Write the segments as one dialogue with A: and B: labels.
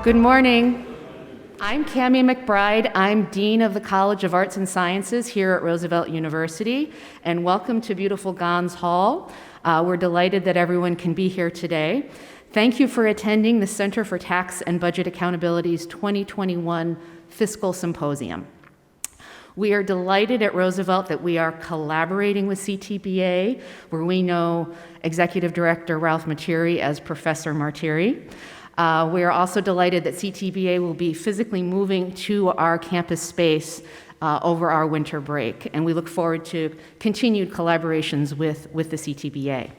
A: Good morning. I'm Cammie McBride. I'm Dean of the College of Arts and Sciences here at Roosevelt University, and welcome to beautiful Gons Hall. We're delighted that everyone can be here today. Thank you for attending the Center for Tax and Budget Accountability's 2021 Fiscal Symposium. We are delighted at Roosevelt that we are collaborating with CTBA, where we know Executive Director Ralph Martiri as Professor Martiri. We are also delighted that CTBA will be physically moving to our campus space over our winter break, and we look forward to continued collaborations with the CTBA.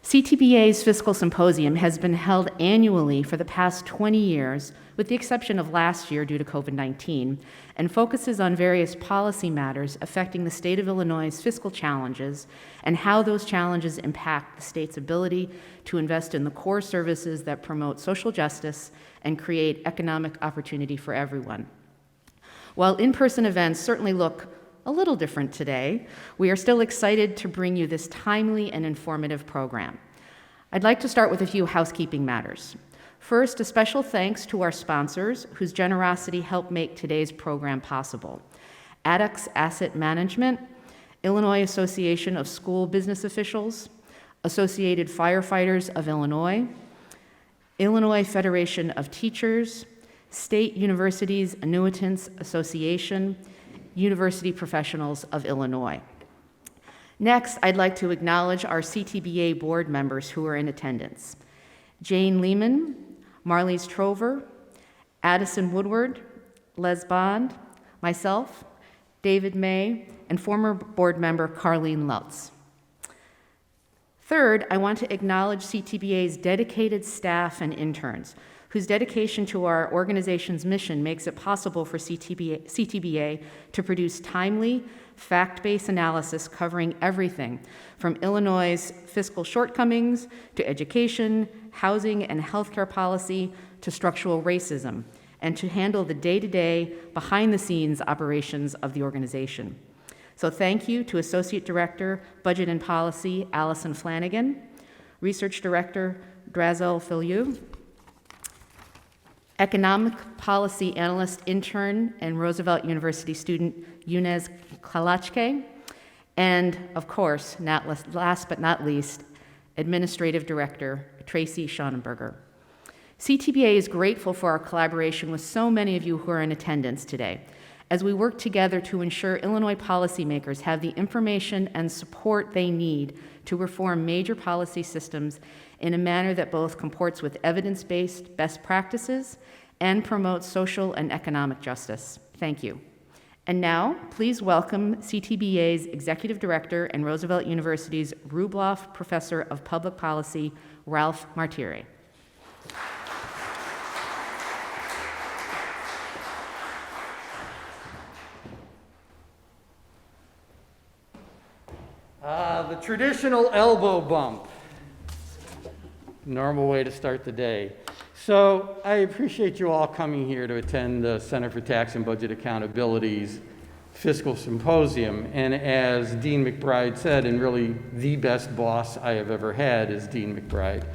A: CTBA's Fiscal Symposium has been held annually for the past 20 years, with the exception of last year due to COVID-19, and focuses on various policy matters affecting the state of Illinois' fiscal challenges and how those challenges impact the state's ability to invest in the core services that promote social justice and create economic opportunity for everyone. While in-person events certainly look a little different today, we are still excited to bring you this timely and informative program. I'd like to start with a few housekeeping matters. First, a special thanks to our sponsors whose generosity helped make today's program possible. Addax Asset Management, Illinois Association of School Business Officials, Associated Firefighters of Illinois, Illinois Federation of Teachers, State Universities Annuitants Association, University Professionals of Illinois. Next, I'd like to acknowledge our CTBA board members who are in attendance. Jane Lehman, Marlies Trover, Addison Woodward, Les Bond, myself, David May, and former board member Carlene Lutz. Third, I want to acknowledge CTBA's dedicated staff and interns, whose dedication to our organization's mission makes it possible for CTBA to produce timely, fact-based analysis covering everything from Illinois' fiscal shortcomings to education, housing and healthcare policy to structural racism, and to handle the day-to-day, behind-the-scenes operations of the organization. So thank you to Associate Director, Budget and Policy, Allison Flanagan, Research Director, Drazel Filiu, Economic Policy Analyst Intern and Roosevelt University student Yunez Kalachke, and of course, last but not least, Administrative Director Tracy Schonenberger. CTBA is grateful for our collaboration with so many of you who are in attendance today, as we work together to ensure Illinois policymakers have the information and support they need to reform major policy systems in a manner that both comports with evidence-based best practices and promotes social and economic justice. Thank you. And now, please welcome CTBA's Executive Director and Roosevelt University's Rubloff Professor of Public Policy, Ralph Martiri.
B: The traditional elbow bump. Normal way to start the day. So I appreciate you all coming here to attend the Center for Tax and Budget Accountability's Fiscal Symposium. And as Dean McBride said, and really the best boss I have ever had is Dean McBride.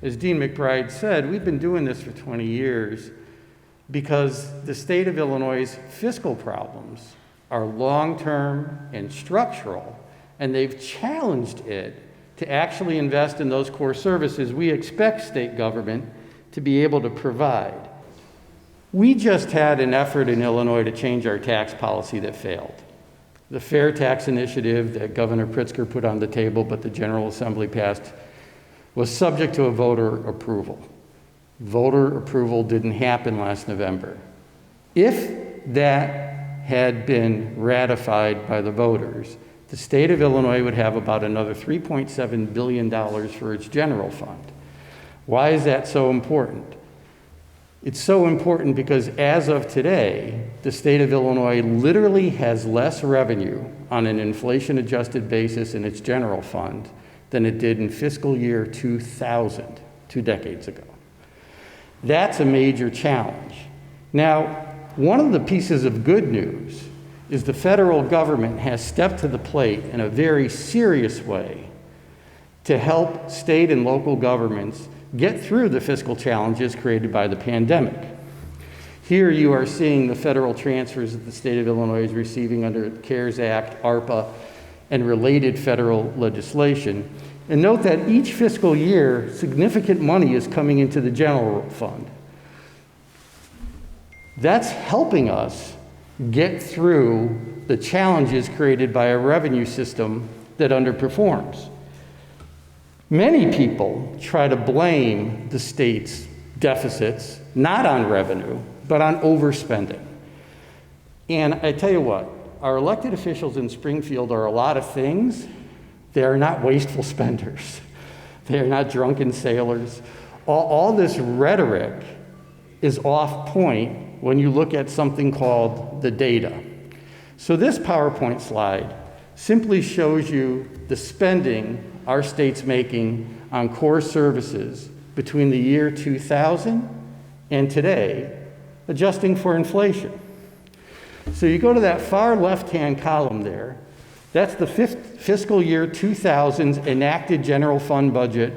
B: As Dean McBride said, we've been doing this for 20 years because the state of Illinois' fiscal problems are long-term and structural, and they've challenged it to actually invest in those core services we expect state government to be able to provide. We just had an effort in Illinois to change our tax policy that failed. The Fair Tax Initiative that Governor Pritzker put on the table but the General Assembly passed was subject to a voter approval. Voter approval didn't happen last November. If that had been ratified by the voters, the state of Illinois would have about another $3.7 billion for its general fund. Why is that so important? It's so important because as of today, the state of Illinois literally has less revenue on an inflation-adjusted basis in its general fund than it did in fiscal year 2000, 2 decades ago. That's a major challenge. Now, one of the pieces of good news is the federal government has stepped to the plate in a very serious way to help state and local governments get through the fiscal challenges created by the pandemic. Here you are seeing the federal transfers that the state of Illinois is receiving under the CARES Act, ARPA, and related federal legislation. And note that each fiscal year, significant money is coming into the general fund. That's helping us get through the challenges created by a revenue system that underperforms. Many people try to blame the state's deficits, not on revenue, but on overspending. And I tell you what, our elected officials in Springfield are a lot of things. They are not wasteful spenders. They are not drunken sailors. All this rhetoric is off point when you look at something called the data. So this PowerPoint slide simply shows you the spending our state's making on core services between the year 2000 and today, adjusting for inflation. So you go to that far left-hand column there, that's the fiscal year 2000's enacted general fund budget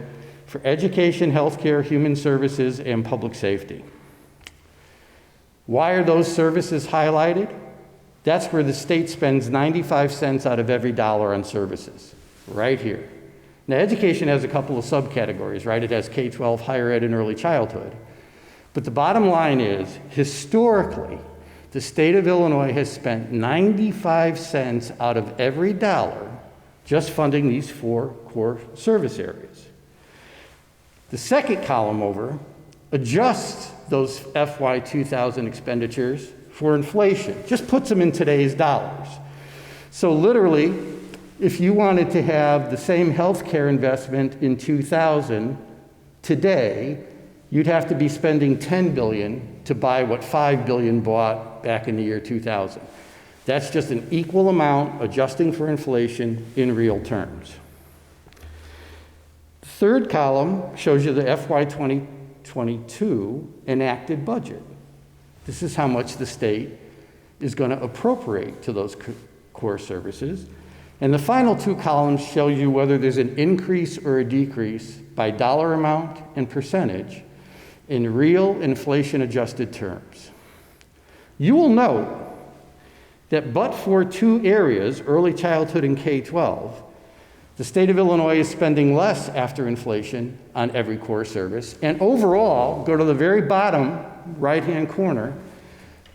B: for education, healthcare, human services, and public safety. Why are those services highlighted? That's where the state spends 95 cents out of every dollar on services, right here. Now, education has a couple of subcategories, right? It has K-12, higher ed, and early childhood. But the bottom line is, historically, the state of Illinois has spent 95 cents out of every dollar just funding these 4 core service areas. The second column over adjusts those FY 2000 expenditures for inflation, just puts them in today's dollars. So literally, if you wanted to have the same healthcare investment in 2000 today, you'd have to be spending $10 billion to buy what $5 billion bought back in the year 2000. That's just an equal amount adjusting for inflation in real terms. The third column shows you the FY 2022 enacted budget. This is how much the state is going to appropriate to those core services. And the final 2 columns show you whether there's an increase or a decrease by dollar amount and percentage in real inflation-adjusted terms. You will note that but for 2 areas, early childhood and K-12, the state of Illinois is spending less after inflation on every core service. And overall, go to the very bottom right-hand corner,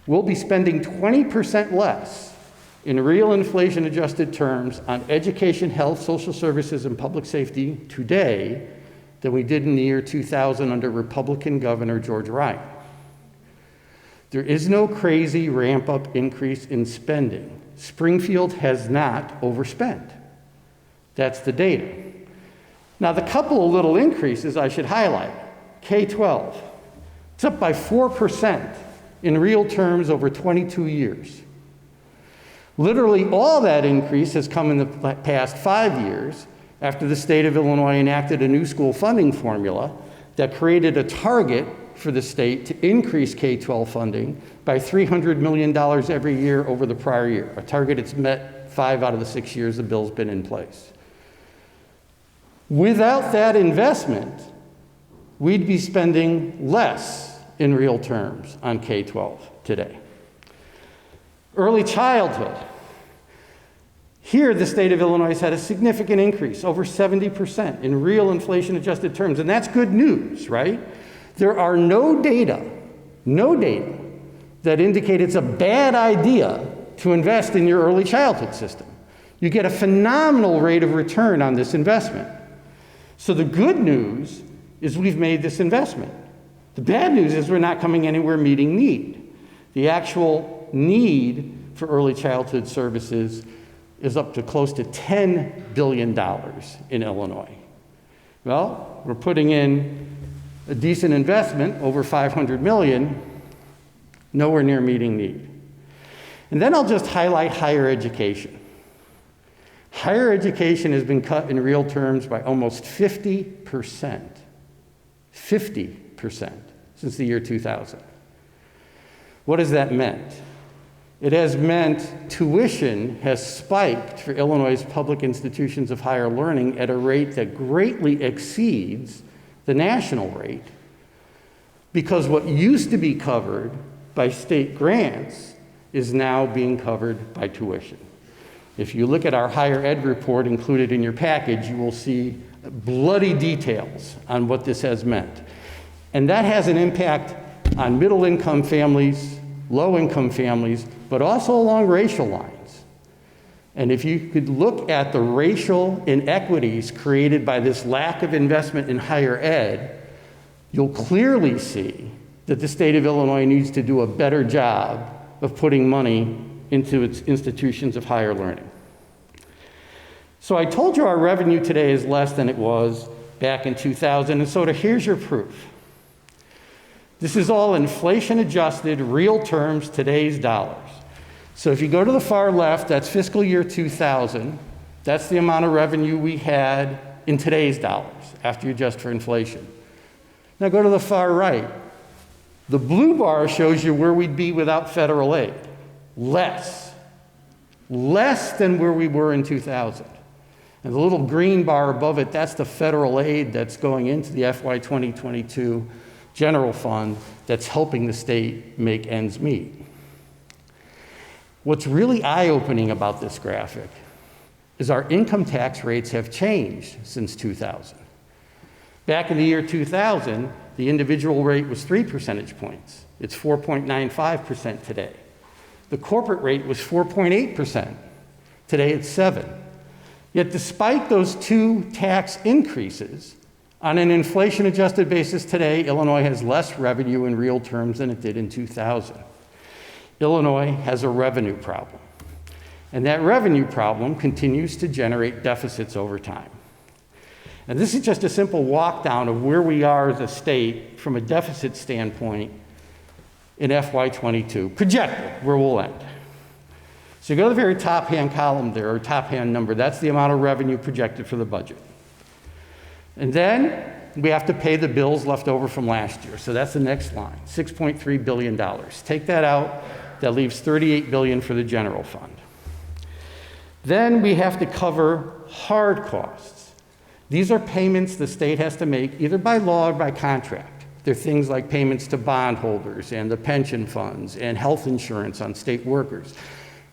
B: we'll be spending 20% less in real inflation-adjusted terms on education, health, social services, and public safety today than we did in the year 2000 under Republican Governor George Ryan. There is no crazy ramp-up increase in spending. Springfield has not overspent. That's the data. Now, the couple of little increases I should highlight. K-12, it's up by 4% in real terms over 22 years. Literally all that increase has come in the past 5 years after the state of Illinois enacted a new school funding formula that created a target for the state to increase K-12 funding by $300 million every year over the prior year, a target it's met 5 out of the 6 years the bill's been in place. Without that investment, we'd be spending less in real terms on K-12 today. Early childhood. Here, the state of Illinois has had a significant increase, over 70% in real inflation-adjusted terms, and that's good news, right? There are no data that indicate it's a bad idea to invest in your early childhood system. You get a phenomenal rate of return on this investment. So the good news is we've made this investment. The bad news is we're not coming anywhere meeting need. The actual need for early childhood services is up to close to $10 billion in Illinois. Well, we're putting in a decent investment, over $500 million, nowhere near meeting need. And then I'll just highlight higher education. Higher education has been cut in real terms by almost 50%. 50% since the year 2000. What has that meant? It has meant tuition has spiked for Illinois' public institutions of higher learning at a rate that greatly exceeds the national rate, because what used to be covered by state grants is now being covered by tuition. If you look at our higher ed report included in your package, you will see bloody details on what this has meant. And that has an impact on middle-income families, low-income families, but also along racial lines. And if you could look at the racial inequities created by this lack of investment in higher ed, you'll clearly see that the state of Illinois needs to do a better job of putting money into its institutions of higher learning. So I told you our revenue today is less than it was back in 2000, and so here's your proof. This is all inflation-adjusted, real terms, today's dollars. So if you go to the far left, that's fiscal year 2000. That's the amount of revenue we had in today's dollars after you adjust for inflation. Now go to the far right. The blue bar shows you where we'd be without federal aid. Less than where we were in 2000. And the little green bar above it, that's the federal aid that's going into the FY 2022 general fund that's helping the state make ends meet. What's really eye-opening about this graphic is our income tax rates have changed since 2000. Back in the year 2000, the individual rate was 3 percentage points. It's 4.95% today. The corporate rate was 4.8%. Today it's 7. Yet despite those two tax increases, on an inflation-adjusted basis today, Illinois has less revenue in real terms than it did in 2000. Illinois has a revenue problem. And that revenue problem continues to generate deficits over time. And this is just a simple walk down of where we are as a state from a deficit standpoint in FY22, projected where we'll end. So you go to the very top-hand column there, or top-hand number, that's the amount of revenue projected for the budget. And then we have to pay the bills left over from last year. So that's the next line, $6.3 billion. Take that out, that leaves $38 billion for the general fund. Then we have to cover hard costs. These are payments the state has to make either by law or by contract. They're things like payments to bondholders and the pension funds and health insurance on state workers,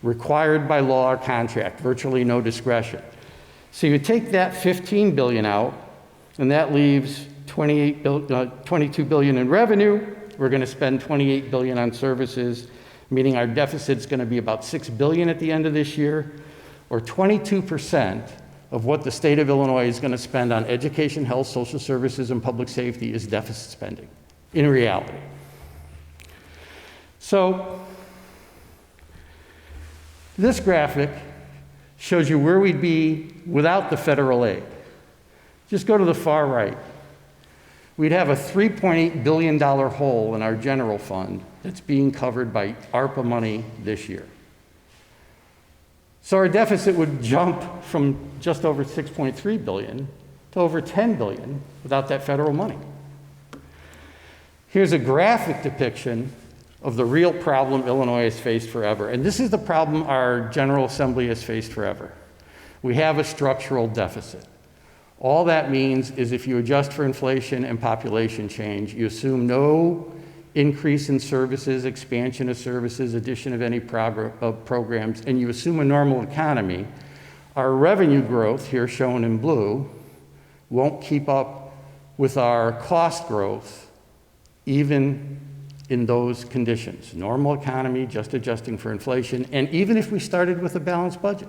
B: required by law or contract, virtually no discretion. So you take that $15 billion out, and that leaves $22 billion in revenue. We're going to spend $28 billion on services, meaning our deficit's going to be about $6 billion at the end of this year, or 22% of what the state of Illinois is going to spend on education, health, social services, and public safety is deficit spending, in reality. So this graphic shows you where we'd be without the federal aid. Just go to the far right. We'd have a $3.8 billion hole in our general fund that's being covered by ARPA money this year. So our deficit would jump from just over $6.3 billion to over $10 billion without that federal money. Here's a graphic depiction of the real problem Illinois has faced forever. And this is the problem our General Assembly has faced forever. We have a structural deficit. All that means is if you adjust for inflation and population change, you assume no increase in services, expansion of services, addition of any programs, and you assume a normal economy, our revenue growth, here shown in blue, won't keep up with our cost growth even in those conditions. Normal economy, just adjusting for inflation, and even if we started with a balanced budget.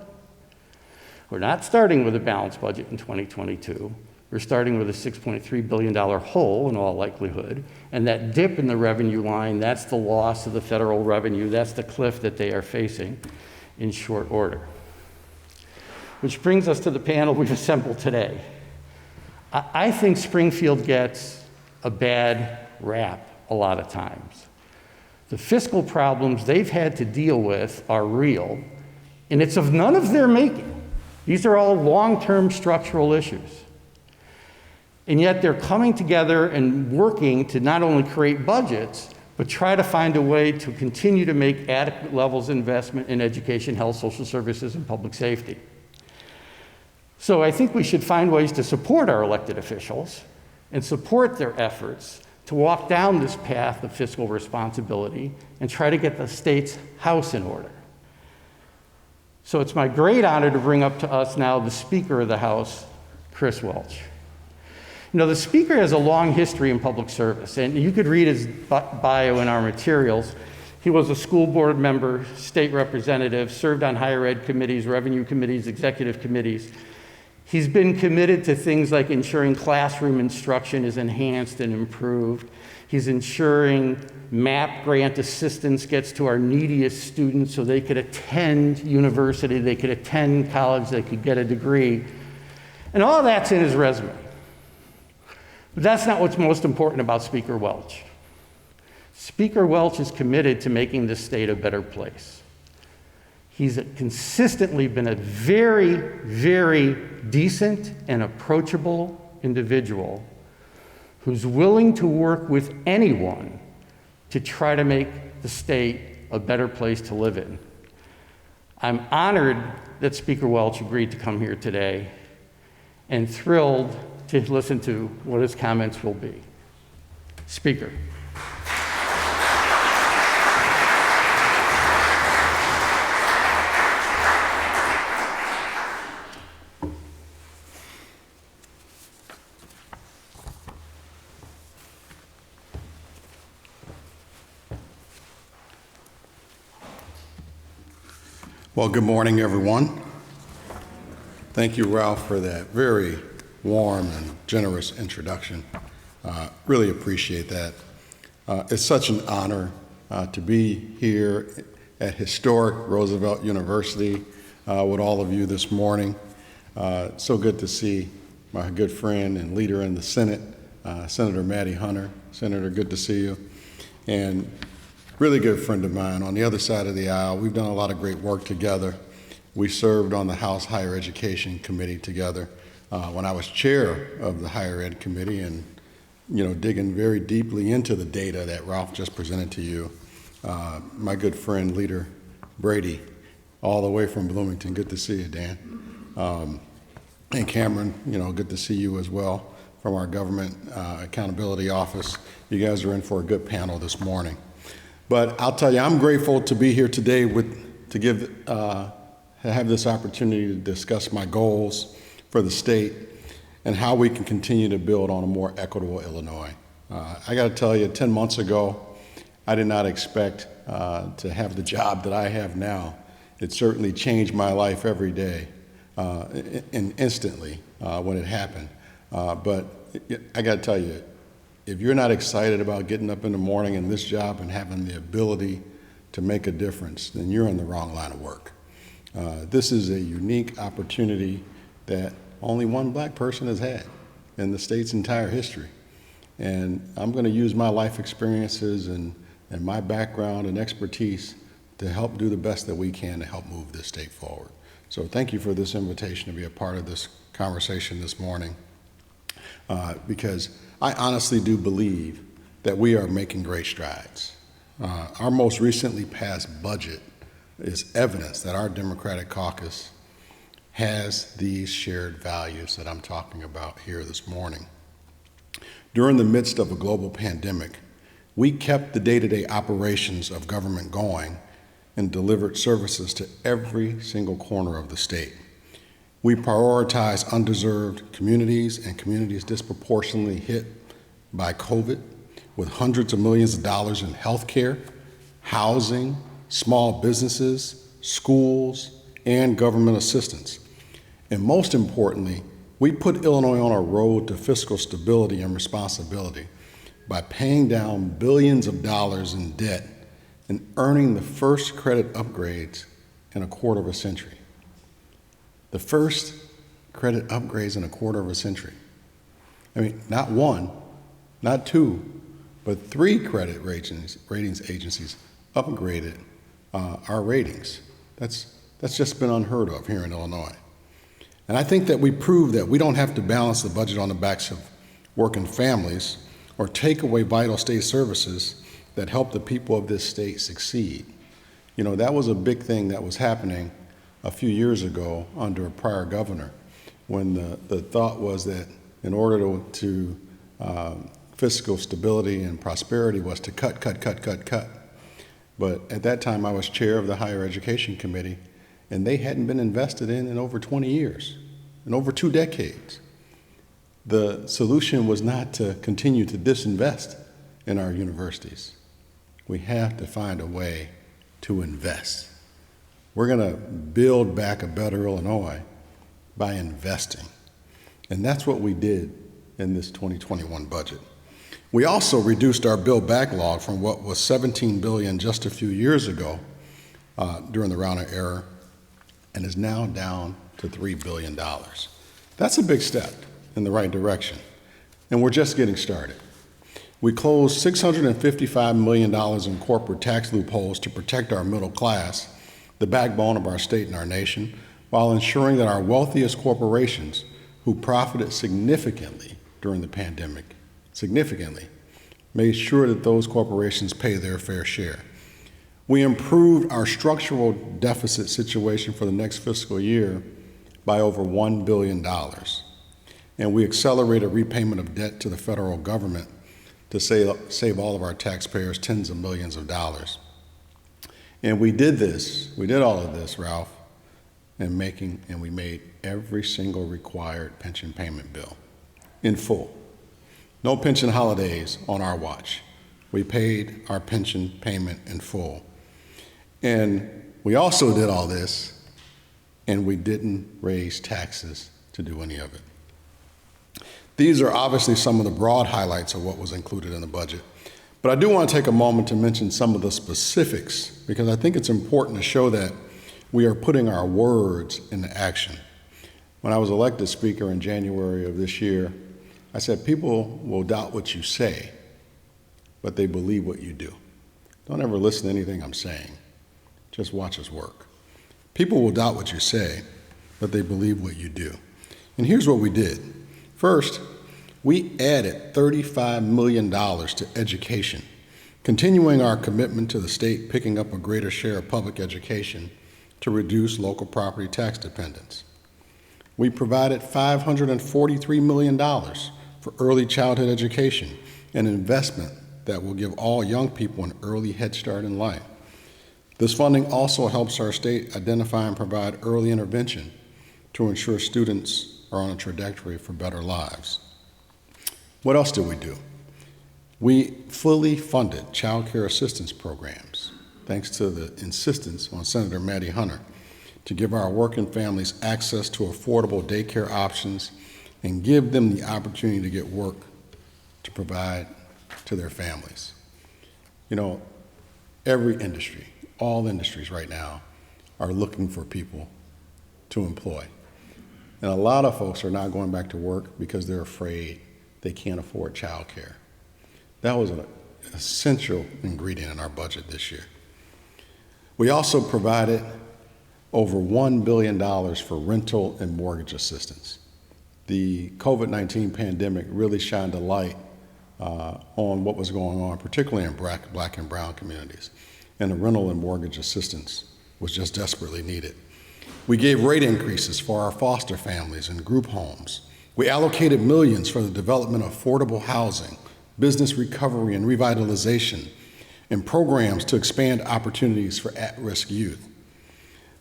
B: We're not starting with a balanced budget in 2022. We're starting with a $6.3 billion hole in all likelihood, and that dip in the revenue line, that's the loss of the federal revenue, that's the cliff that they are facing in short order. Which brings us to the panel we've assembled today. I think Springfield gets a bad rap a lot of times. The fiscal problems they've had to deal with are real, and it's of none of their making. These are all long-term structural issues. And yet they're coming together and working to not only create budgets, but try to find a way to continue to make adequate levels of investment in education, health, social services, and public safety. So I think we should find ways to support our elected officials and support their efforts to walk down this path of fiscal responsibility and try to get the state's house in order. So it's my great honor to bring up to us now the Speaker of the House, Chris Welch. You know, the Speaker has a long history in public service, and you could read his bio in our materials. He was a school board member, state representative, served on higher ed committees, revenue committees, executive committees. He's been committed to things like ensuring classroom instruction is enhanced and improved. He's ensuring MAP grant assistance gets to our neediest students so they could attend university, they could attend college, they could get a degree. And all that's in his resume. But that's not what's most important about Speaker Welch. Speaker Welch is committed to making this state a better place. He's consistently been a very, very decent and approachable individual who's willing to work with anyone to try to make the state a better place to live in. I'm honored that Speaker Welch agreed to come here today and thrilled to listen to what his comments will be. Speaker.
C: Well, good morning, everyone. Thank you, Ralph, for that very warm and generous introduction. Really appreciate that. It's such an honor to be here at historic Roosevelt University with all of you this morning. So good to see my good friend and leader in the Senate, Senator Maddie Hunter. Senator, good to see you. And really good friend of mine on the other side of the aisle. We've done a lot of great work together. We served on the House Higher Education Committee together when I was chair of the Higher Ed Committee, and digging very deeply into the data that Ralph just presented to you. My good friend, Leader Brady, all the way from Bloomington. Good to see you, Dan. And Cameron, good to see you as well from our Government Accountability Office. You guys are in for a good panel this morning. But I'll tell you, I'm grateful to be here today to have this opportunity to discuss my goals for the state and how we can continue to build on a more equitable Illinois. I got to tell you, 10 months ago, I did not expect to have the job that I have now. It certainly changed my life every day and instantly when it happened. But I got to tell you, if you're not excited about getting up in the morning in this job and having the ability to make a difference, then you're in the wrong line of work. This is a unique opportunity that only one black person has had in the state's entire history. And I'm going to use my life experiences and my background and expertise to help do the best that we can to help move this state forward. So thank you for this invitation to be a part of this conversation this morning, because I honestly do believe that we are making great strides. Our most recently passed budget is evidence that our Democratic caucus has these shared values that I'm talking about here this morning. During the midst of a global pandemic, we kept the day-to-day operations of government going and delivered services to every single corner of the state. We prioritize undeserved communities and communities disproportionately hit by COVID, with hundreds of millions of dollars in healthcare, housing, small businesses, schools, and government assistance. And most importantly, we put Illinois on a road to fiscal stability and responsibility by paying down billions of dollars in debt and earning the first credit upgrades in a quarter of a century. The first credit upgrades in a quarter of a century. I mean, not one, not two, but 3 credit ratings agencies upgraded our ratings. That's just been unheard of here in Illinois. And I think that we proved that we don't have to balance the budget on the backs of working families or take away vital state services that help the people of this state succeed. That was a big thing that was happening a few years ago under a prior governor, when the thought was that in order to fiscal stability and prosperity was to cut, cut, cut, cut, cut. But at that time, I was chair of the Higher Education Committee, and they hadn't been invested in over 20 years, in over 2 decades. The solution was not to continue to disinvest in our universities. We have to find a way to invest. We're going to build back a better Illinois by investing. And that's what we did in this 2021 budget. We also reduced our bill backlog from what was $17 billion just a few years ago during the Rauner era, and is now down to $3 billion. That's a big step in the right direction, and we're just getting started. We closed $655 million in corporate tax loopholes to protect our middle class, the backbone of our state and our nation, while ensuring that our wealthiest corporations, who profited significantly during the pandemic, made sure that those corporations pay their fair share. We improved our structural deficit situation for the next fiscal year by over $1 billion. And we accelerated repayment of debt to the federal government to save all of our taxpayers tens of millions of dollars. And we did all of this, Ralph, and we made every single required pension payment bill in full. No pension holidays on our watch. We paid our pension payment in full. And we also did all this, and we didn't raise taxes to do any of it. These are obviously some of the broad highlights of what was included in the budget. But I do want to take a moment to mention some of the specifics, because I think it's important to show that we are putting our words into action. When I was elected speaker in January of this year, I said, people will doubt what you say, but they believe what you do. Don't ever listen to anything I'm saying. Just watch us work. People will doubt what you say, but they believe what you do. And here's what we did. First, we added $35 million to education, continuing our commitment to the state picking up a greater share of public education to reduce local property tax dependence. We provided $543 million for early childhood education, an investment that will give all young people an early head start in life. This funding also helps our state identify and provide early intervention to ensure students are on a trajectory for better lives. What else did we do? We fully funded child care assistance programs, thanks to the insistence on Senator Maddie Hunter, to give our working families access to affordable daycare options and give them the opportunity to get work to provide to their families. You know, every industry, all industries right now are looking for people to employ. And a lot of folks are not going back to work because they're afraid they can't afford child care. That was an essential ingredient in our budget this year. We also provided over $1 billion for rental and mortgage assistance. The COVID-19 pandemic really shined a light on what was going on, particularly in Black and brown communities. And the rental and mortgage assistance was just desperately needed. We gave rate increases for our foster families and group homes. We allocated millions for the development of affordable housing, business recovery and revitalization, and programs to expand opportunities for at-risk youth.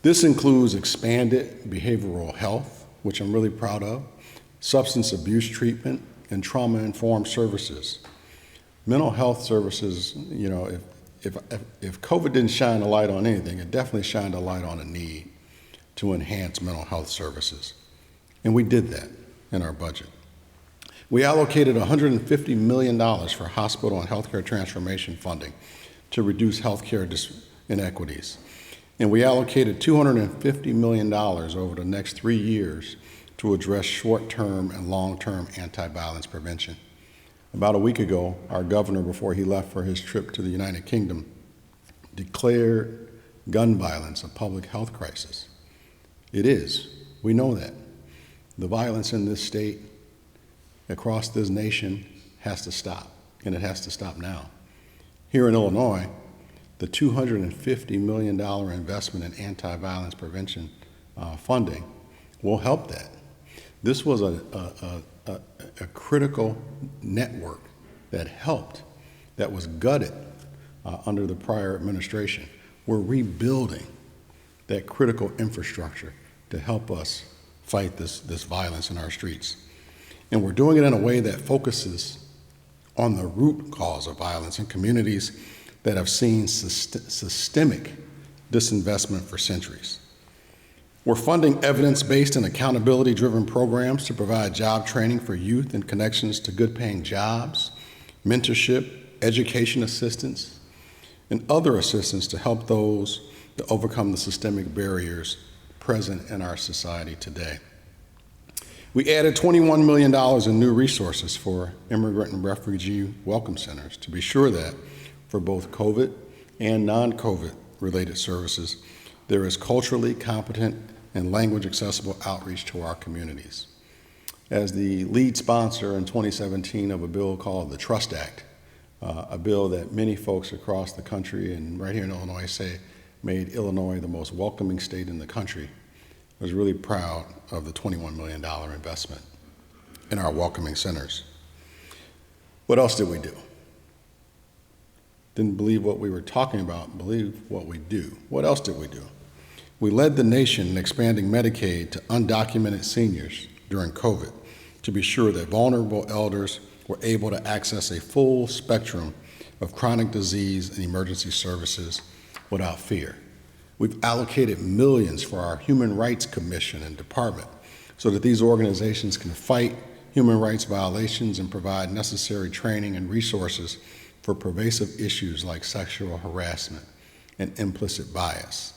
C: This includes expanded behavioral health, which I'm really proud of, substance abuse treatment, and trauma-informed services. Mental health services, you know, if COVID didn't shine a light on anything, it definitely shined a light on a need to enhance mental health services. And we did that in our budget. We allocated $150 million for hospital and healthcare transformation funding to reduce healthcare inequities. And we allocated $250 million over the next 3 years to address short-term and long-term anti-violence prevention. About a week ago, our governor, before he left for his trip to the United Kingdom, declared gun violence a public health crisis. It is. We know that. The violence in this state, across this nation, has to stop, and it has to stop now. Here in Illinois, the $250 million investment in anti-violence prevention funding will help that. This was a a critical network that helped, that was gutted under the prior administration. We're rebuilding that critical infrastructure to help us fight this violence in our streets. And we're doing it in a way that focuses on the root cause of violence in communities that have seen systemic disinvestment for centuries. We're funding evidence-based and accountability-driven programs to provide job training for youth and connections to good-paying jobs, mentorship, education assistance, and other assistance to help those to overcome the systemic barriers present in our society today. We added $21 million in new resources for immigrant and refugee welcome centers to be sure that for both COVID and non-COVID related services, there is culturally competent and language accessible outreach to our communities. As the lead sponsor in 2017 of a bill called the Trust Act, a bill that many folks across the country and right here in Illinois say made Illinois the most welcoming state in the country, I was really proud of the $21 million investment in our welcoming centers. What else did we do? Didn't believe what we were talking about, believe what we do. What else did we do? We led the nation in expanding Medicaid to undocumented seniors during COVID to be sure that vulnerable elders were able to access a full spectrum of chronic disease and emergency services without fear. We've allocated millions for our Human Rights Commission and department so that these organizations can fight human rights violations and provide necessary training and resources for pervasive issues like sexual harassment and implicit bias.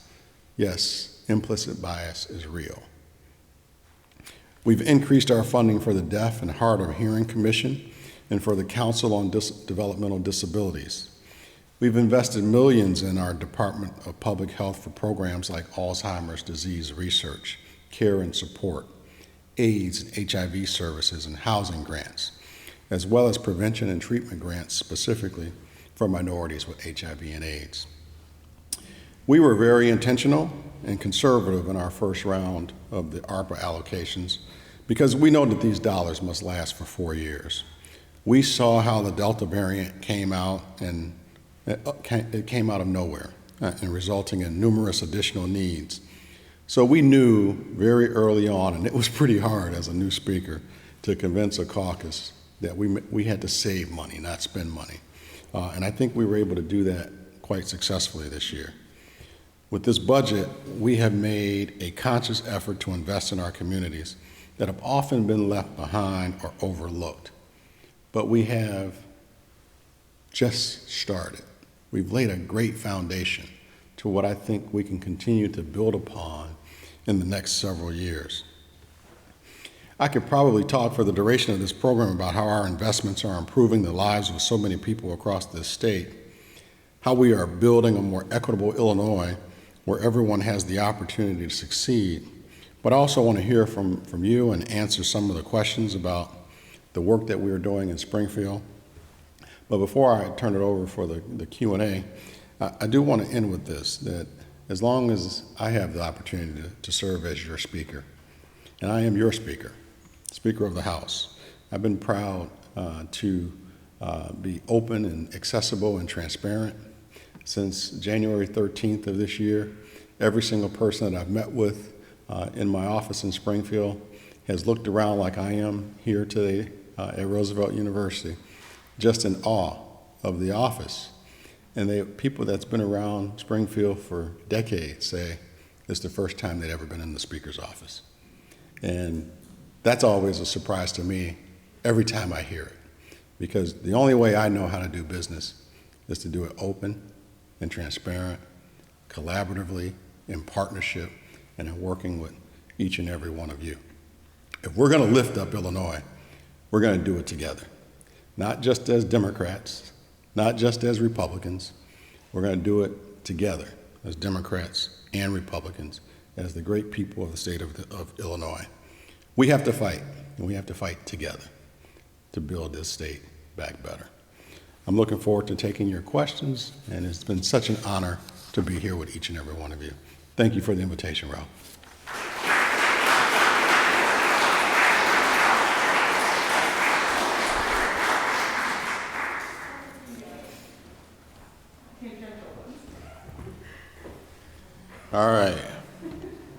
C: Yes, implicit bias is real. We've increased our funding for the Deaf and Hard of Hearing Commission and for the Council on Developmental Disabilities. We've invested millions in our Department of Public Health for programs like Alzheimer's disease research, care and support, AIDS and HIV services, and housing grants, as well as prevention and treatment grants specifically for minorities with HIV and AIDS. We were very intentional and conservative in our first round of the ARPA allocations because we know that these dollars must last for 4 years. We saw how the Delta variant came out, and it came out of nowhere and resulting in numerous additional needs. So we knew very early on, and it was pretty hard as a new speaker to convince a caucus that we had to save money, not spend money. And I think we were able to do that quite successfully this year. With this budget, we have made a conscious effort to invest in our communities that have often been left behind or overlooked. But we have just started. We've laid a great foundation to what I think we can continue to build upon in the next several years. I could probably talk for the duration of this program about how our investments are improving the lives of so many people across this state, how we are building a more equitable Illinois where everyone has the opportunity to succeed. But I also want to hear from you and answer some of the questions about the work that we are doing in Springfield. But before I turn it over for the Q&A, I do want to end with this, that as long as I have the opportunity to serve as your speaker, and I am your speaker, Speaker of the House, I've been proud to be open and accessible and transparent. Since January 13th of this year, every single person that I've met with in my office in Springfield has looked around like I am here today at Roosevelt University, just in awe of the office. And people that's been around Springfield for decades say it's the first time they'd ever been in the speaker's office. And that's always a surprise to me every time I hear it, because the only way I know how to do business is to do it open and transparent, collaboratively, in partnership, and in working with each and every one of you. If we're going to lift up Illinois, we're going to do it together. Not just as Democrats, not just as Republicans. We're going to do it together as Democrats and Republicans, as the great people of the state of Illinois. We have to fight, and we have to fight together to build this state back better. I'm looking forward to taking your questions, and it's been such an honor to be here with each and every one of you. Thank you for the invitation, Ralph. All right.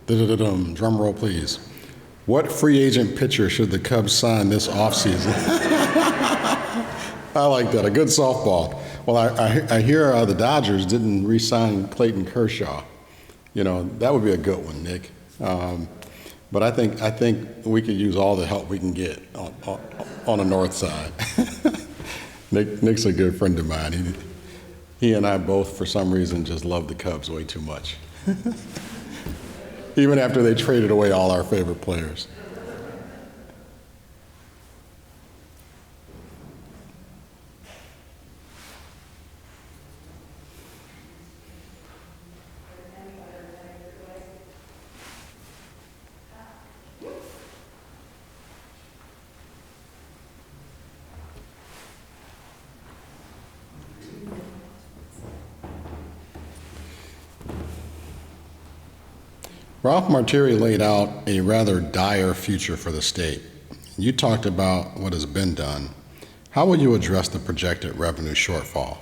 C: Da-da-da-dum. Drum roll, please. What free agent pitcher should the Cubs sign this offseason? I like that. A good softball. Well, I hear the Dodgers didn't re-sign Clayton Kershaw. You know, that would be a good one, Nick. But I think we could use all the help we can get on the north side. Nick's a good friend of mine. He and I both, for some reason, just love the Cubs way too much. Even after they traded away all our favorite players. Ralph Martiri laid out a rather dire future for the state. You talked about what has been done. How will you address the projected revenue shortfall?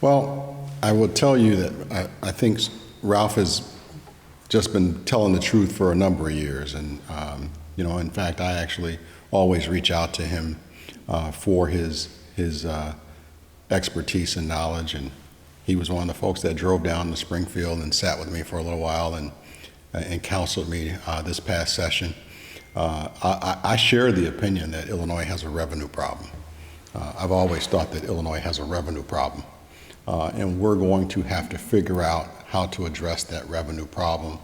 C: Well, I will tell you that I think Ralph has just been telling the truth for a number of years. And, you know, in fact, I actually always reach out to him for his expertise and knowledge. And he was one of the folks that drove down to Springfield and sat with me for a little while and counseled me this past session. I share the opinion that Illinois has a revenue problem. I've always thought that Illinois has a revenue problem. And we're going to have to figure out how to address that revenue problem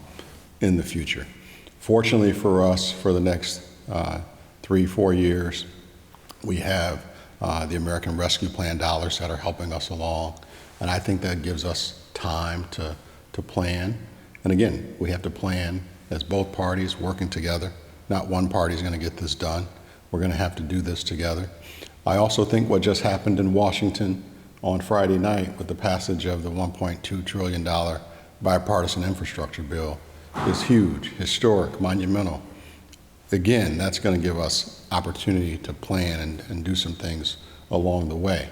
C: in the future. Fortunately for us, for the next 3-4 years, we have the American Rescue Plan dollars that are helping us along. And I think that gives us time to plan. And again, we have to plan as both parties working together. Not one party is going to get this done. We're going to have to do this together. I also think what just happened in Washington on Friday night with the passage of the $1.2 trillion bipartisan infrastructure bill is huge, historic, monumental. Again, that's going to give us opportunity to plan and do some things along the way.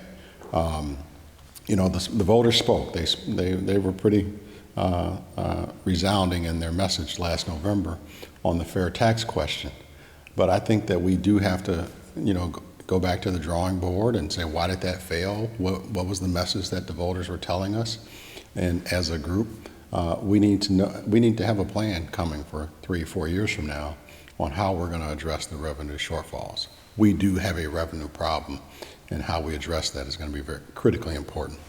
C: You know, the voters spoke. They were pretty resounding in their message last November on the fair tax question. But I think that we do have to, you know, go back to the drawing board and say, why did that fail? What was the message that the voters were telling us? And as a group, we need to have a plan coming for 3-4 years from now on how we're going to address the revenue shortfalls. We do have a revenue problem, and how we address that is going to be very critically important.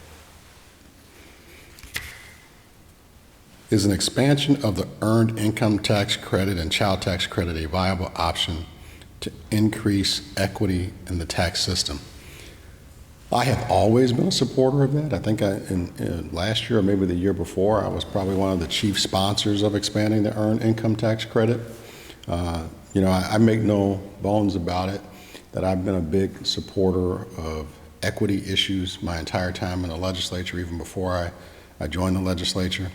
C: Is an expansion of the earned income tax credit and child tax credit a viable option to increase equity in the tax system? I have always been a supporter of that. I think in last year or maybe the year before, I was probably one of the chief sponsors of expanding the earned income tax credit. You know, I make no bones about it that I've been a big supporter of equity issues my entire time in the legislature, even before I joined the legislature.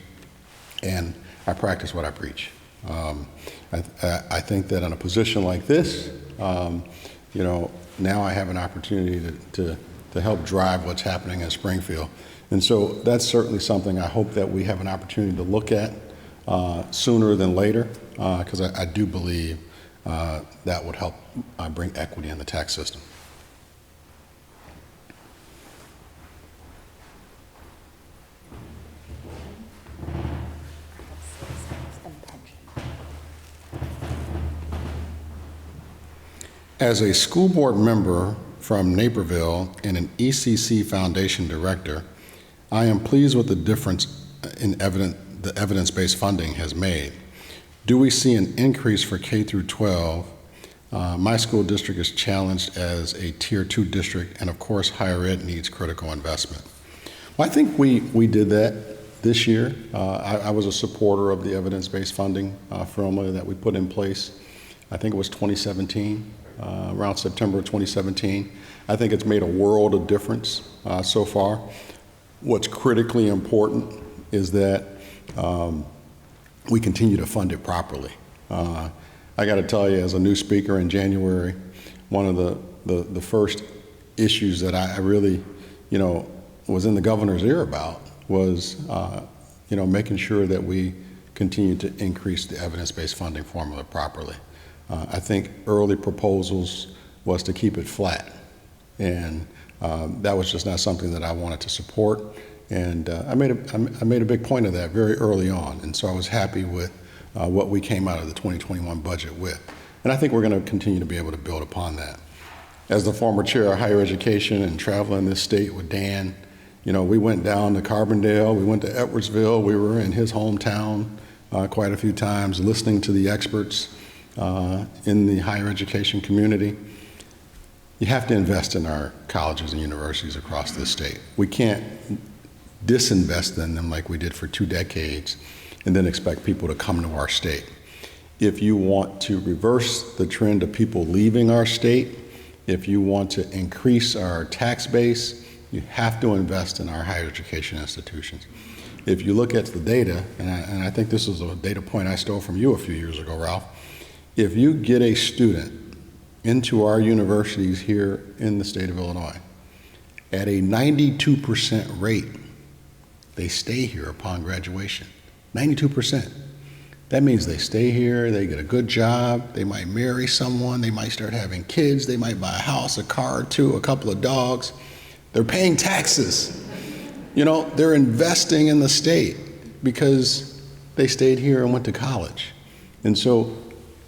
C: And I practice what I preach. I think that in a position like this, you know, now I have an opportunity to help drive what's happening in Springfield. And so that's certainly something I hope that we have an opportunity to look at sooner than later, because I do believe that would help bring equity in the tax system. As a school board member from Naperville and an ECC Foundation director, I am pleased with the difference in the evidence-based funding has made. Do we see an increase for K through 12? My school district is challenged as a tier 2 district, and of course higher ed needs critical investment. Well, I think we did that this year. I was a supporter of the evidence-based funding formula that we put in place. I think it was 2017. Around September of 2017. I think it's made a world of difference so far. What's critically important is that we continue to fund it properly. I got to tell you, as a new speaker in January, one of the first issues that I really, you know, was in the governor's ear about was making sure that we continue to increase the evidence-based funding formula properly. I think early proposals was to keep it flat, and that was just not something that I wanted to support. And I made a big point of that very early on, and so I was happy with what we came out of the 2021 budget with. And I think we're going to continue to be able to build upon that. As the former chair of higher education and traveling this state with Dan, we went down to Carbondale, we went to Edwardsville, we were in his hometown quite a few times, listening to the experts in the higher education community. You have to invest in our colleges and universities across this state. We can't disinvest in them like we did for 2 decades and then expect people to come to our state. If you want to reverse the trend of people leaving our state, if you want to increase our tax base, you have to invest in our higher education institutions. If you look at the data, and I think this is a data point I stole from you a few years ago, Ralph, if you get a student into our universities here in the state of Illinois at a 92% rate, they stay here upon graduation. 92%. That means they stay here, they get a good job, they might marry someone, they might start having kids, they might buy a house, a car or two, a couple of dogs. They're paying taxes. They're investing in the state because they stayed here and went to college. And so,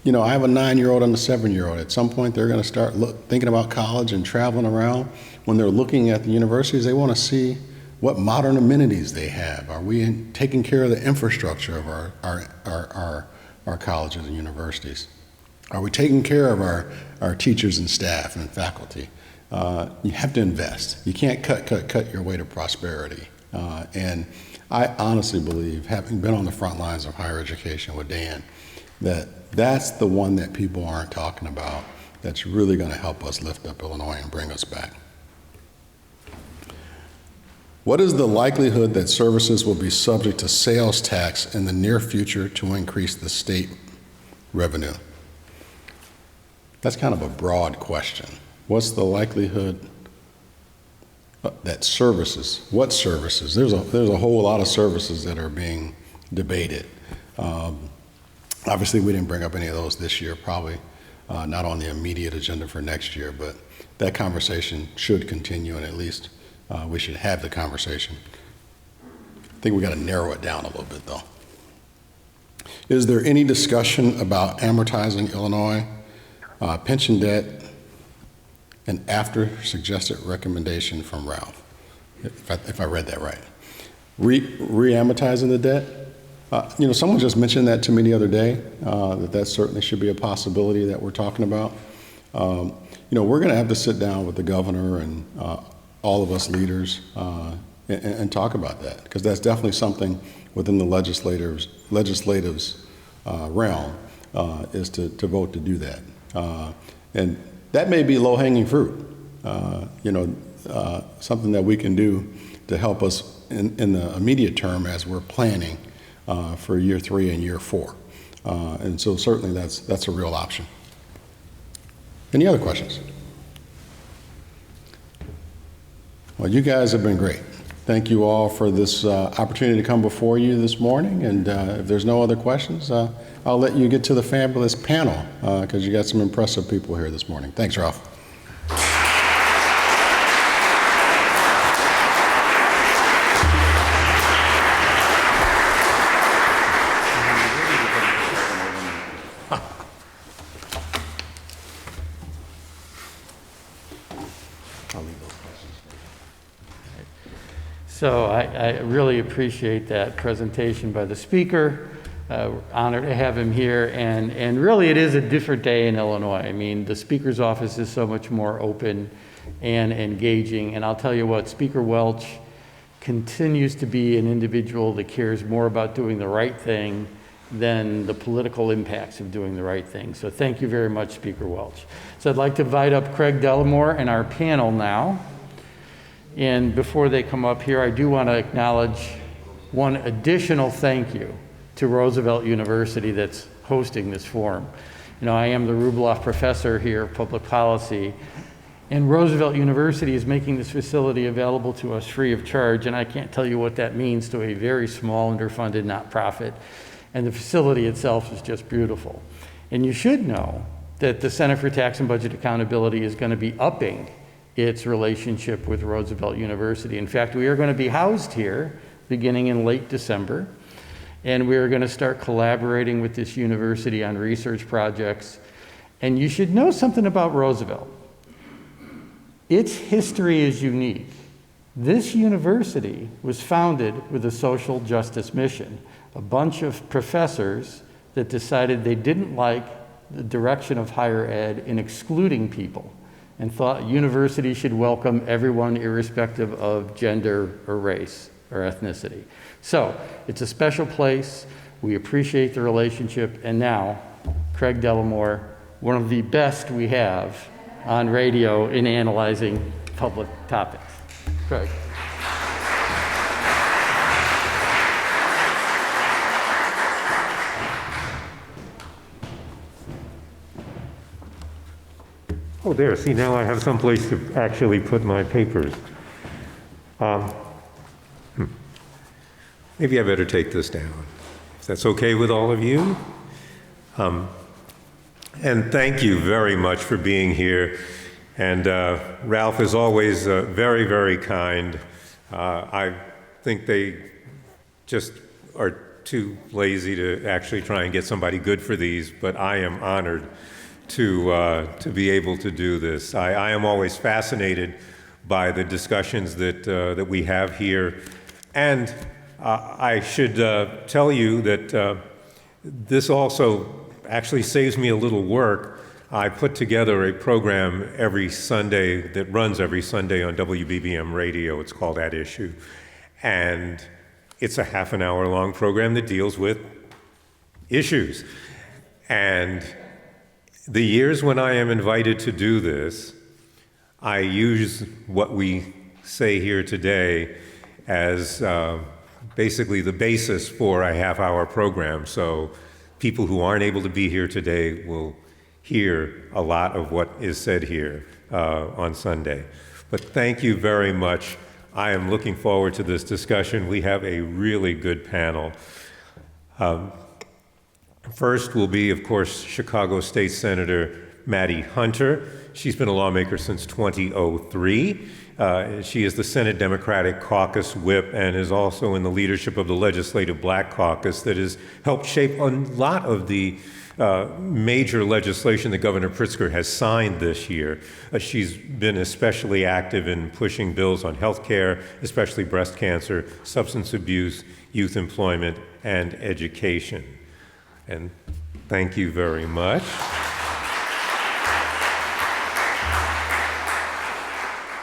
C: I have a 9-year-old and a 7-year-old. At some point, they're going to start thinking about college and traveling around. When they're looking at the universities, they want to see what modern amenities they have. Are we taking care of the infrastructure of our colleges and universities? Are we taking care of our teachers and staff and faculty? You have to invest. You can't cut your way to prosperity. And I honestly believe, having been on the front lines of higher education with Dan, that's the one that people aren't talking about that's really going to help us lift up Illinois and bring us back. What is the likelihood that services will be subject to sales tax in the near future to increase the state revenue? That's kind of a broad question. What's the likelihood that services, what services? There's a whole lot of services that are being debated. Obviously, we didn't bring up any of those this year, probably not on the immediate agenda for next year, but that conversation should continue, and at least we should have the conversation. I think we got to narrow it down a little bit, though. Is there any discussion about amortizing Illinois pension debt, and after suggested recommendation from Ralph, if I read that right? Re-amortizing the debt? Someone just mentioned that to me the other day, that certainly should be a possibility that we're talking about. We're going to have to sit down with the governor and all of us leaders and talk about that, because that's definitely something within the legislative's realm is to vote to do that. And that may be low-hanging fruit, something that we can do to help us in the immediate term as we're planning for year 3 and year 4. And so certainly that's a real option. Any other questions? Well, you guys have been great. Thank you all for this opportunity to come before you this morning. And if there's no other questions, I'll let you get to the fabulous panel because you got some impressive people here this morning. Thanks, Ralph.
B: So I really appreciate that presentation by the speaker. Honored to have him here, and really it is a different day in Illinois. I mean, the speaker's office is so much more open and engaging, and I'll tell you what, Speaker Welch continues to be an individual that cares more about doing the right thing than the political impacts of doing the right thing. So thank you very much, Speaker Welch. So I'd like to invite up Craig Dellamore and our panel now. And before they come up here, I do want to acknowledge one additional thank you to Roosevelt University that's hosting this forum. I am the Rubloff Professor here of Public Policy, And Roosevelt University is making this facility available to us free of charge, and I can't tell you what that means to a very small underfunded nonprofit. And the facility itself is just beautiful. And you should know that the Center for Tax and Budget Accountability is going to be upping its relationship with Roosevelt University. In fact, we are going to be housed here beginning in late December, and we are going to start collaborating with this university on research projects. And you should know something about Roosevelt. Its history is unique. This university was founded with a social justice mission. A bunch of professors that decided they didn't like the direction of higher ed in excluding people and thought universities should welcome everyone irrespective of gender or race or ethnicity. So it's a special place. We appreciate the relationship. And now, Craig Dellamore, one of the best we have on radio in analyzing public topics. Craig.
D: Oh, there, see, now I have someplace to actually put my papers. Maybe I better take this down, if that's okay with all of you. And thank you very much for being here. And Ralph is always very, very kind. I think they just are too lazy to actually try and get somebody good for these, but I am honored to be able to do this. I am always fascinated by the discussions that we have here. And I should tell you that this also actually saves me a little work. I put together a program every Sunday that runs every Sunday on WBBM radio. It's called At Issue. And it's a half an hour long program that deals with issues. And the years when I am invited to do this, I use what we say here today as basically the basis for a half-hour program. So people who aren't able to be here today will hear a lot of what is said here on Sunday. But thank you very much. I am looking forward to this discussion. We have a really good panel. First will be, of course, Chicago State Senator Maddie Hunter. She's been a lawmaker since 2003. She is the Senate Democratic Caucus Whip and is also in the leadership of the Legislative Black Caucus that has helped shape a lot of the major legislation that Governor Pritzker has signed this year. She's been especially active in pushing bills on health care, especially breast cancer, substance abuse, youth employment, and education. And thank you very much.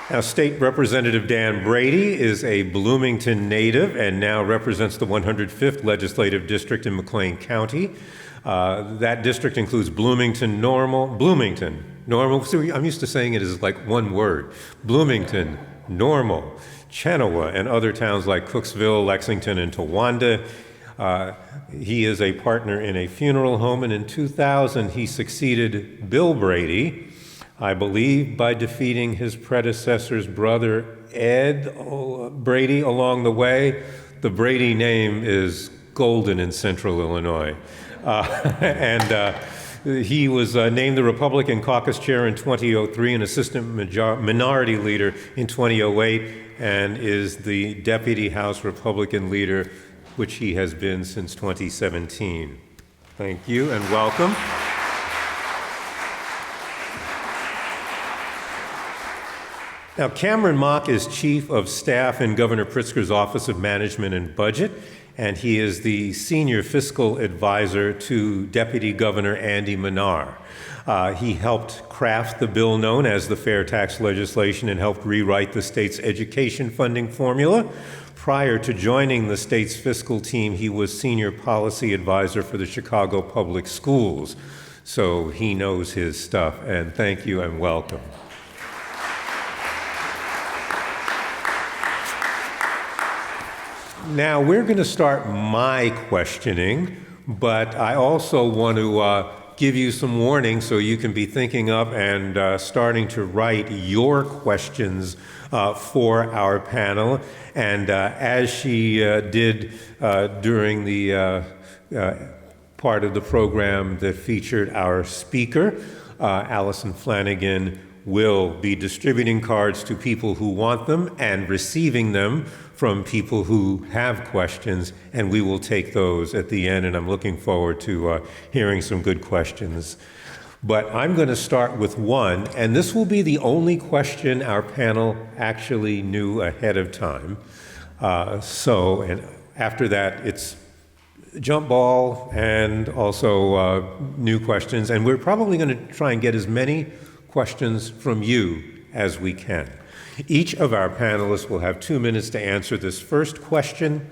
D: Now, State Representative Dan Brady is a Bloomington native and now represents the 105th Legislative District in McLean County. That district includes Bloomington, Normal. So I'm used to saying it as like one word. Bloomington, Normal, Chenoweth, and other towns like Cooksville, Lexington, and Towanda. He is a partner in a funeral home, and in 2000 he succeeded Bill Brady, I believe, by defeating his predecessor's brother Ed Brady along the way. The Brady name is golden in Central Illinois. He was named the Republican caucus chair in 2003 and assistant minority leader in 2008, and is the deputy House Republican leader, which he has been since 2017. Thank you and welcome. Now, Cameron Mock is Chief of Staff in Governor Pritzker's Office of Management and Budget, and he is the Senior Fiscal Advisor to Deputy Governor Andy Manar. He helped craft the bill known as the Fair Tax legislation and helped rewrite the state's education funding formula. Prior to joining the state's fiscal team, he was Senior Policy Advisor for the Chicago Public Schools. So he knows his stuff, and thank you and welcome. Now, we're going to start my questioning, but I also want to give you some warning so you can be thinking up and starting to write your questions for our panel. And as she did during the part of the program that featured our speaker, Allison Flanagan will be distributing cards to people who want them and receiving them from people who have questions, and we will take those at the end, and I'm looking forward to hearing some good questions. But I'm going to start with one, and this will be the only question our panel actually knew ahead of time. And after that, it's jump ball and also new questions, and we're probably going to try and get as many questions from you as we can. Each of our panelists will have 2 minutes to answer this first question,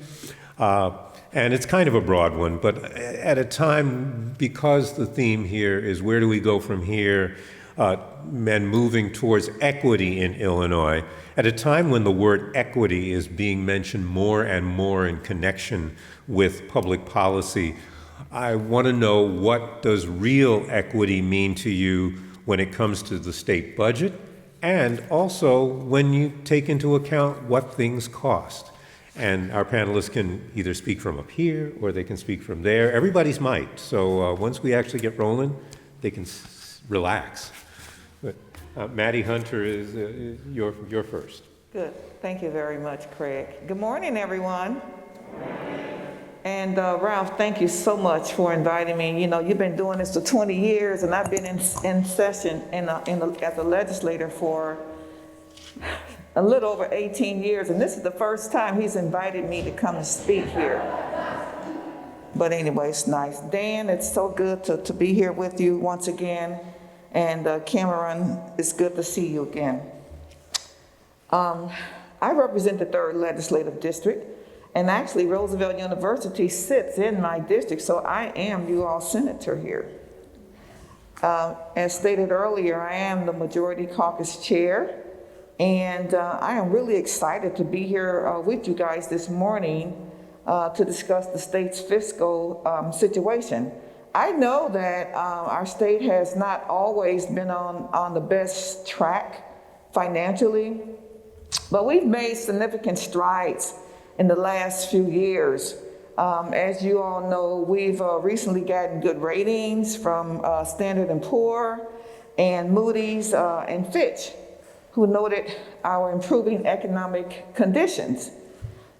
D: and it's kind of a broad one, but at a time, because the theme here is where do we go from here, and moving towards equity in Illinois, at a time when the word equity is being mentioned more and more in connection with public policy, I want to know, what does real equity mean to you when it comes to the state budget, and also when you take into account what things cost? And our panelists can either speak from up here or they can speak from there. Everybody's mic'd, so once we actually get rolling, they can relax. But Maddie Hunter is your first.
E: Good. Thank you very much, Craig. Good morning, everyone. And Ralph, thank you so much for inviting me. You know, you've been doing this for 20 years, and I've been in session as a legislator for a little over 18 years, and this is the first time he's invited me to come and speak here. But anyway, it's nice. Dan, it's so good to be here with you once again. And Cameron, it's good to see you again. I represent the 3rd Legislative District, and actually Roosevelt University sits in my district, so I am you all senator here. As stated earlier, I am the Majority Caucus Chair, and I am really excited to be here with you guys this morning to discuss the state's fiscal situation. I know that our state has not always been on the best track financially, but we've made significant strides in the last few years. As you all know, we've recently gotten good ratings from Standard & Poor and Moody's and Fitch, who noted our improving economic conditions.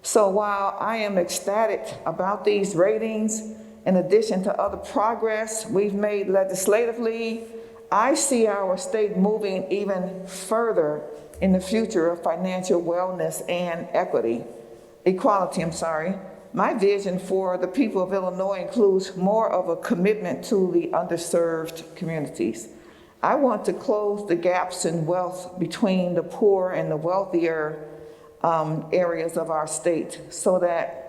E: So while I am ecstatic about these ratings, in addition to other progress we've made legislatively, I see our state moving even further in the future of financial wellness and equality. My vision for the people of Illinois includes more of a commitment to the underserved communities. I want to close the gaps in wealth between the poor and the wealthier areas of our state, so that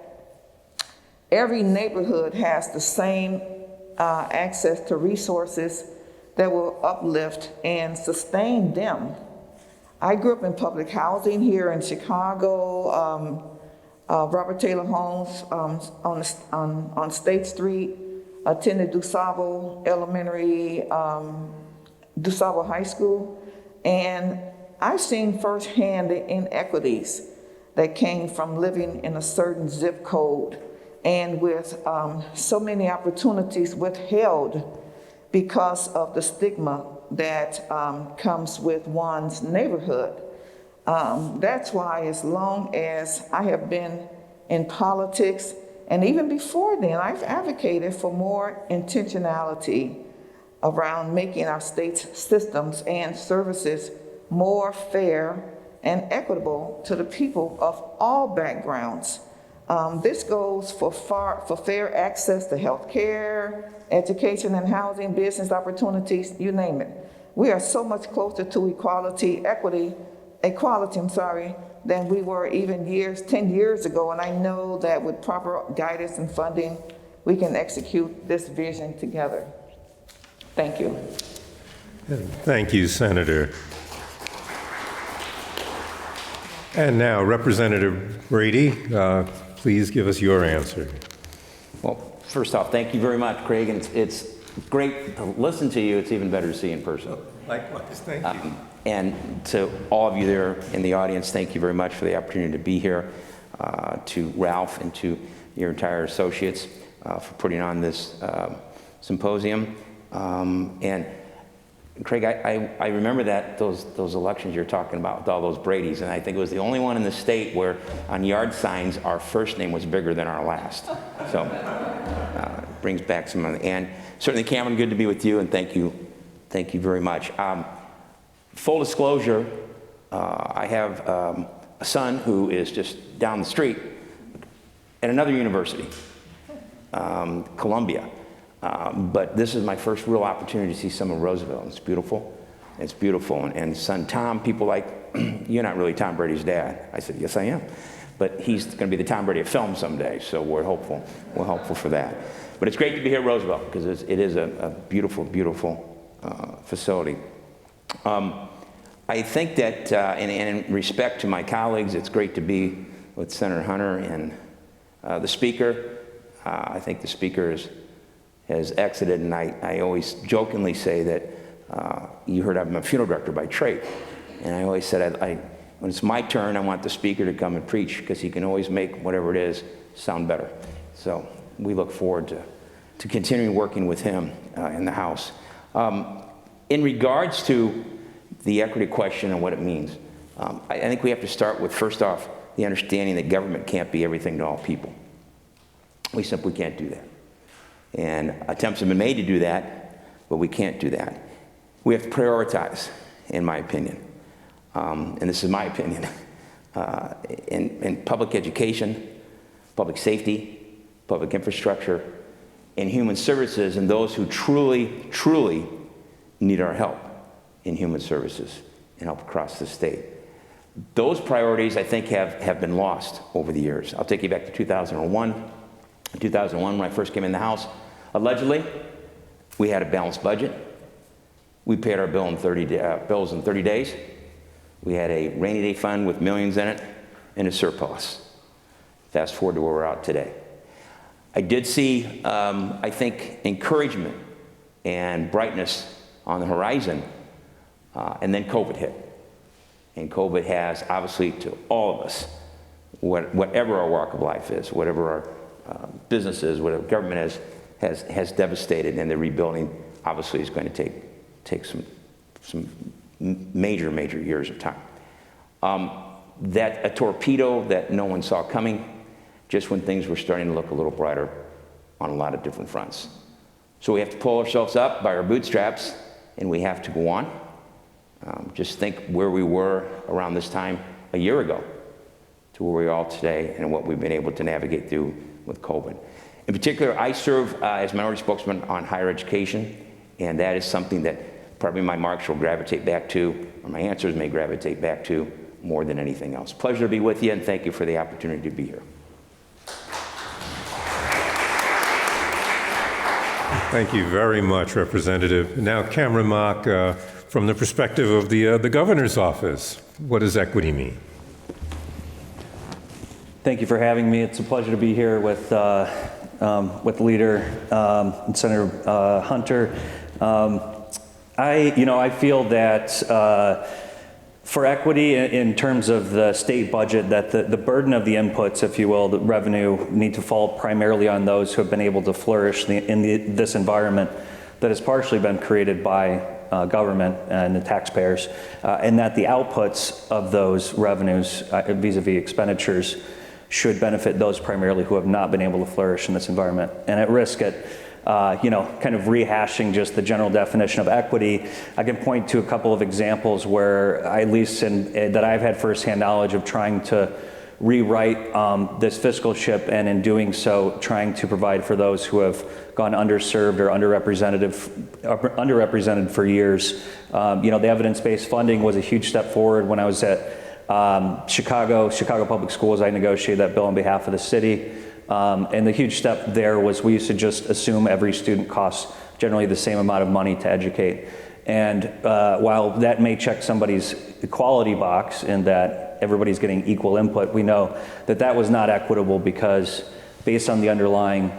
E: every neighborhood has the same access to resources that will uplift and sustain them. I grew up in public housing here in Chicago, Robert Taylor Homes on State Street, attended DuSable Elementary, DuSable High School, and I've seen firsthand the inequities that came from living in a certain zip code and with so many opportunities withheld because of the stigma that comes with one's neighborhood. That's why, as long as I have been in politics, and even before then, I've advocated for more intentionality around making our state's systems and services more fair and equitable to the people of all backgrounds. This goes for fair access to health care, education and housing, business opportunities, you name it. We are so much closer to equality, than we were even 10 years ago. And I know that with proper guidance and funding, we can execute this vision together. Thank you.
D: Thank you, Senator. And now, Representative Brady, please give us your answer.
F: Well, first off, thank you very much, Craig. And it's great to listen to you. It's even better to see you in person.
D: Likewise, thank you.
F: And to all of you there in the audience, thank you very much for the opportunity to be here, to Ralph and to your entire associates for putting on this symposium. And Craig, I remember those elections you're talking about with all those Bradys, and I think it was the only one in the state where on yard signs our first name was bigger than our last. So it brings back some of the, and certainly Cameron, good to be with you, and thank you very much. Full disclosure, I have a son who is just down the street at another university, Columbia. But this is my first real opportunity to see some of Roosevelt. It's beautiful. It's beautiful. And son Tom, people like, you're not really Tom Brady's dad. I said, yes, I am. But he's going to be the Tom Brady of film someday, so we're hopeful. We're hopeful for that. But it's great to be here at Roosevelt because it is a beautiful, beautiful facility. I think that, and in respect to my colleagues, it's great to be with Senator Hunter and the Speaker. I think the Speaker has exited, and I always jokingly say that you heard I'm a funeral director by trade, and I always said when it's my turn, I want the Speaker to come and preach because he can always make whatever it is sound better. So we look forward to continuing working with him in the House. In regards to the equity question and what it means, I think we have to start with, first off, the understanding that government can't be everything to all people. We simply can't do that. And attempts have been made to do that, but we can't do that. We have to prioritize, in my opinion, and this is my opinion, in public education, public safety, public infrastructure, and human services, and those who truly, truly need our help in human services and help across the state. Those priorities, I think, have been lost over the years. I'll take you back to 2001. In 2001, when I first came in the House, allegedly, we had a balanced budget. We paid our bills in 30 days. We had a rainy day fund with millions in it and a surplus. Fast forward to where we're at today. I did see, I think, encouragement and brightness on the horizon, and then COVID hit. And COVID has, obviously, to all of us, whatever our walk of life is, whatever our business is, whatever government is, has devastated, and the rebuilding obviously is going to take some major years of time. That a torpedo that no one saw coming, just when things were starting to look a little brighter on a lot of different fronts. So we have to pull ourselves up by our bootstraps, and we have to go on. Just think where we were around this time a year ago to where we are today and what we've been able to navigate through with COVID. In particular, I serve as minority spokesman on higher education, and that is something that probably my marks will gravitate back to, or my answers may gravitate back to more than anything else. Pleasure to be with you, and thank you for the opportunity to be here.
D: Thank you very much, Representative. Now, Cameron Mock, from the perspective of the governor's office, what does equity mean?
G: Thank you for having me. It's a pleasure to be here with Leader Senator Hunter. I feel that for equity in terms of the state budget, that the burden of the inputs, if you will, the revenue, need to fall primarily on those who have been able to flourish in this environment that has partially been created by government and the taxpayers, and that the outputs of those revenues vis-a-vis expenditures should benefit those primarily who have not been able to flourish in this environment. And at risk at kind of rehashing just the general definition of equity, I can point to a couple of examples where, at least that I've had firsthand knowledge of trying to rewrite this fiscal ship, and in doing so, trying to provide for those who have gone underserved or underrepresented for years. The evidence-based funding was a huge step forward. When I was at Chicago Public Schools, I negotiated that bill on behalf of the city. And the huge step there was we used to just assume every student costs generally the same amount of money to educate. And while that may check somebody's equality box in that everybody's getting equal input, we know that that was not equitable, because based on the underlying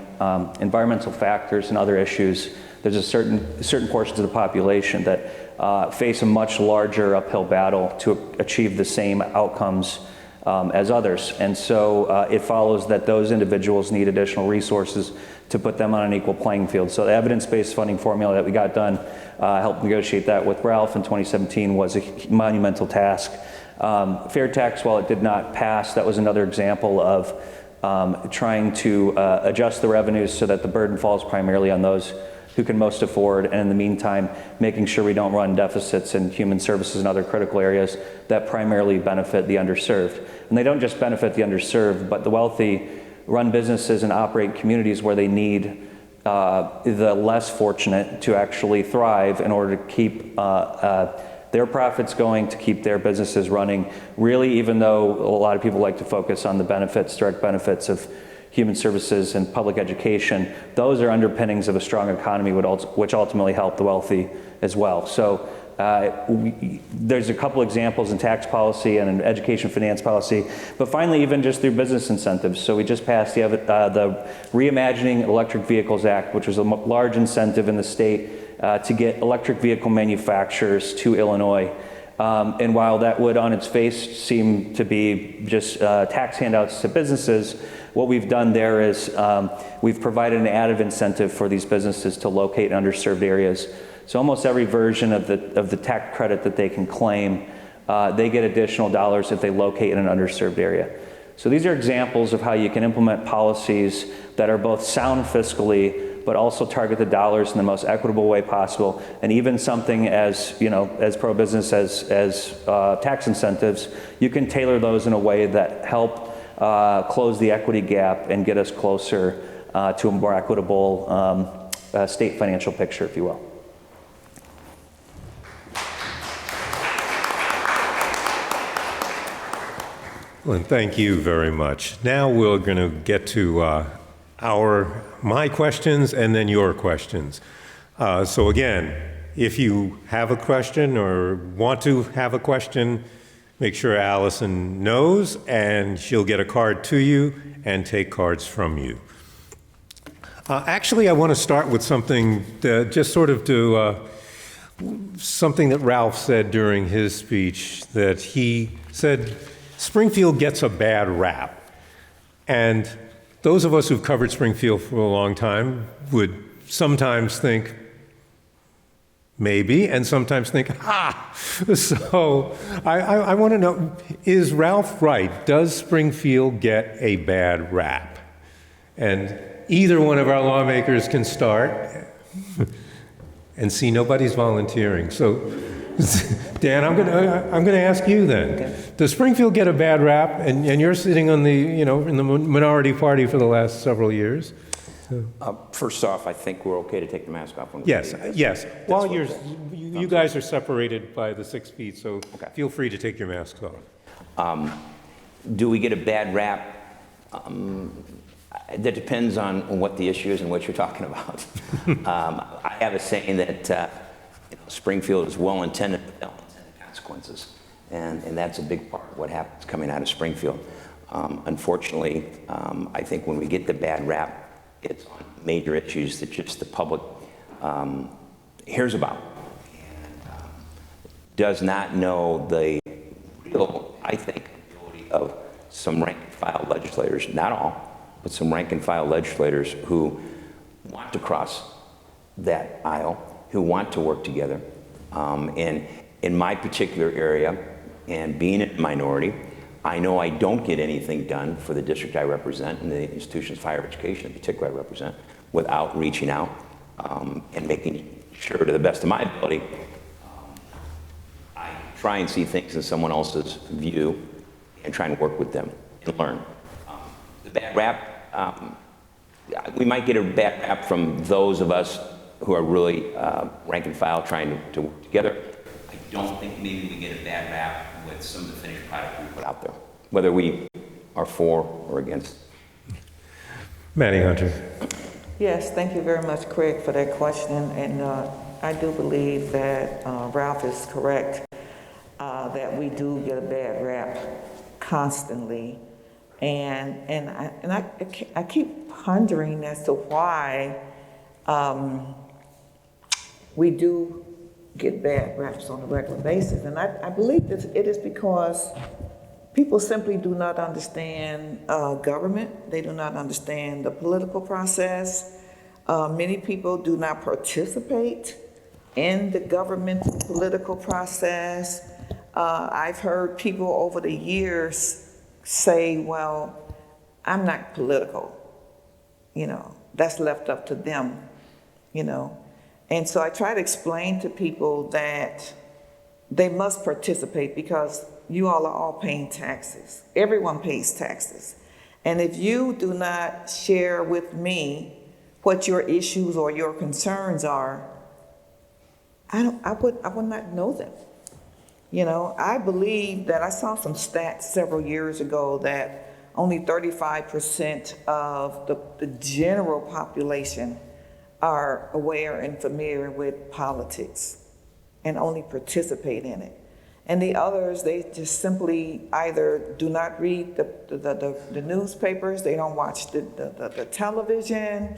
G: environmental factors and other issues, there's a certain portions of the population that face a much larger uphill battle to achieve the same outcomes as others. And so it follows that those individuals need additional resources to put them on an equal playing field. So the evidence-based funding formula that we got done, helped negotiate that with Ralph in 2017, was a monumental task. Fair tax, while it did not pass, that was another example of trying to adjust the revenues so that the burden falls primarily on those who can most afford, and in the meantime, making sure we don't run deficits in human services and other critical areas that primarily benefit the underserved. And they don't just benefit the underserved, but the wealthy run businesses and operate communities where they need the less fortunate to actually thrive in order to keep their profits going, to keep their businesses running. Really, even though a lot of people like to focus on the benefits, direct benefits of human services and public education, those are underpinnings of a strong economy which ultimately help the wealthy as well. So there's a couple examples in tax policy and in education finance policy, but finally even just through business incentives. So we just passed the Reimagining Electric Vehicles Act, which was a large incentive in the state to get electric vehicle manufacturers to Illinois. And while that would on its face seem to be just tax handouts to businesses, what we've done there is we've provided an added incentive for these businesses to locate in underserved areas. So almost every version of the tax credit that they can claim, they get additional dollars if they locate in an underserved area. So these are examples of how you can implement policies that are both sound fiscally, but also target the dollars in the most equitable way possible. And even something as, as pro-business as tax incentives, you can tailor those in a way that help close the equity gap and get us closer to a more equitable state financial picture, if you will.
D: Well, thank you very much. Now we're going to get to my questions and then your questions. So again, if you have a question or want to have a question, make sure Allison knows, and she'll get a card to you and take cards from you. Actually, I want to start with something that just sort of something that Ralph said during his speech, that he said Springfield gets a bad rap. And those of us who've covered Springfield for a long time would sometimes think, maybe, and sometimes think, So I want to know, is Ralph right? Does Springfield get a bad rap? And either one of our lawmakers can start and see nobody's volunteering. So, Dan, I'm going to ask you then. Okay. Does Springfield get a bad rap? And you're sitting on the, in the minority party for the last several years.
F: First off, I think we're okay to take the mask off.
D: Yes. While you guys are separated by the 6 feet, so okay. Feel free to take your masks off.
F: Do we get a bad rap? That depends on what the issue is and what you're talking about. I have a saying that Springfield is well-intended, but well-intended consequences. And that's a big part of what happens coming out of Springfield. Unfortunately, I think when we get the bad rap, it's on major issues that just the public hears about and does not know the real, I think, ability of some rank-and-file legislators, not all, but some rank-and-file legislators who want to cross that aisle, who want to work together. And in my particular area, and being a minority, I know I don't get anything done for the district I represent and the institutions of higher education in particular I represent without reaching out and making sure to the best of my ability I try and see things in someone else's view and try and work with them and learn. The bad rap, we might get a bad rap from those of us who are really rank and file trying to work together. I don't think maybe we get a bad rap with some of the finished product we put out there, whether we are for or against.
D: Manny Hunter.
E: Yes, thank you very much, Craig, for that question. And I do believe that Ralph is correct, that we do get a bad rap constantly. And I keep pondering as to why we do get bad raps on a regular basis. And I believe that it is because people simply do not understand government. They do not understand the political process. Many people do not participate in the government political process. I've heard people over the years say, well, I'm not political. That's left up to them, And so I try to explain to people that they must participate because you all are all paying taxes. Everyone pays taxes. And if you do not share with me what your issues or your concerns are, I would not know them. I believe that I saw some stats several years ago that only 35% of the general population are aware and familiar with politics and only participate in it. And the others, they just simply either do not read the newspapers, they don't watch the television,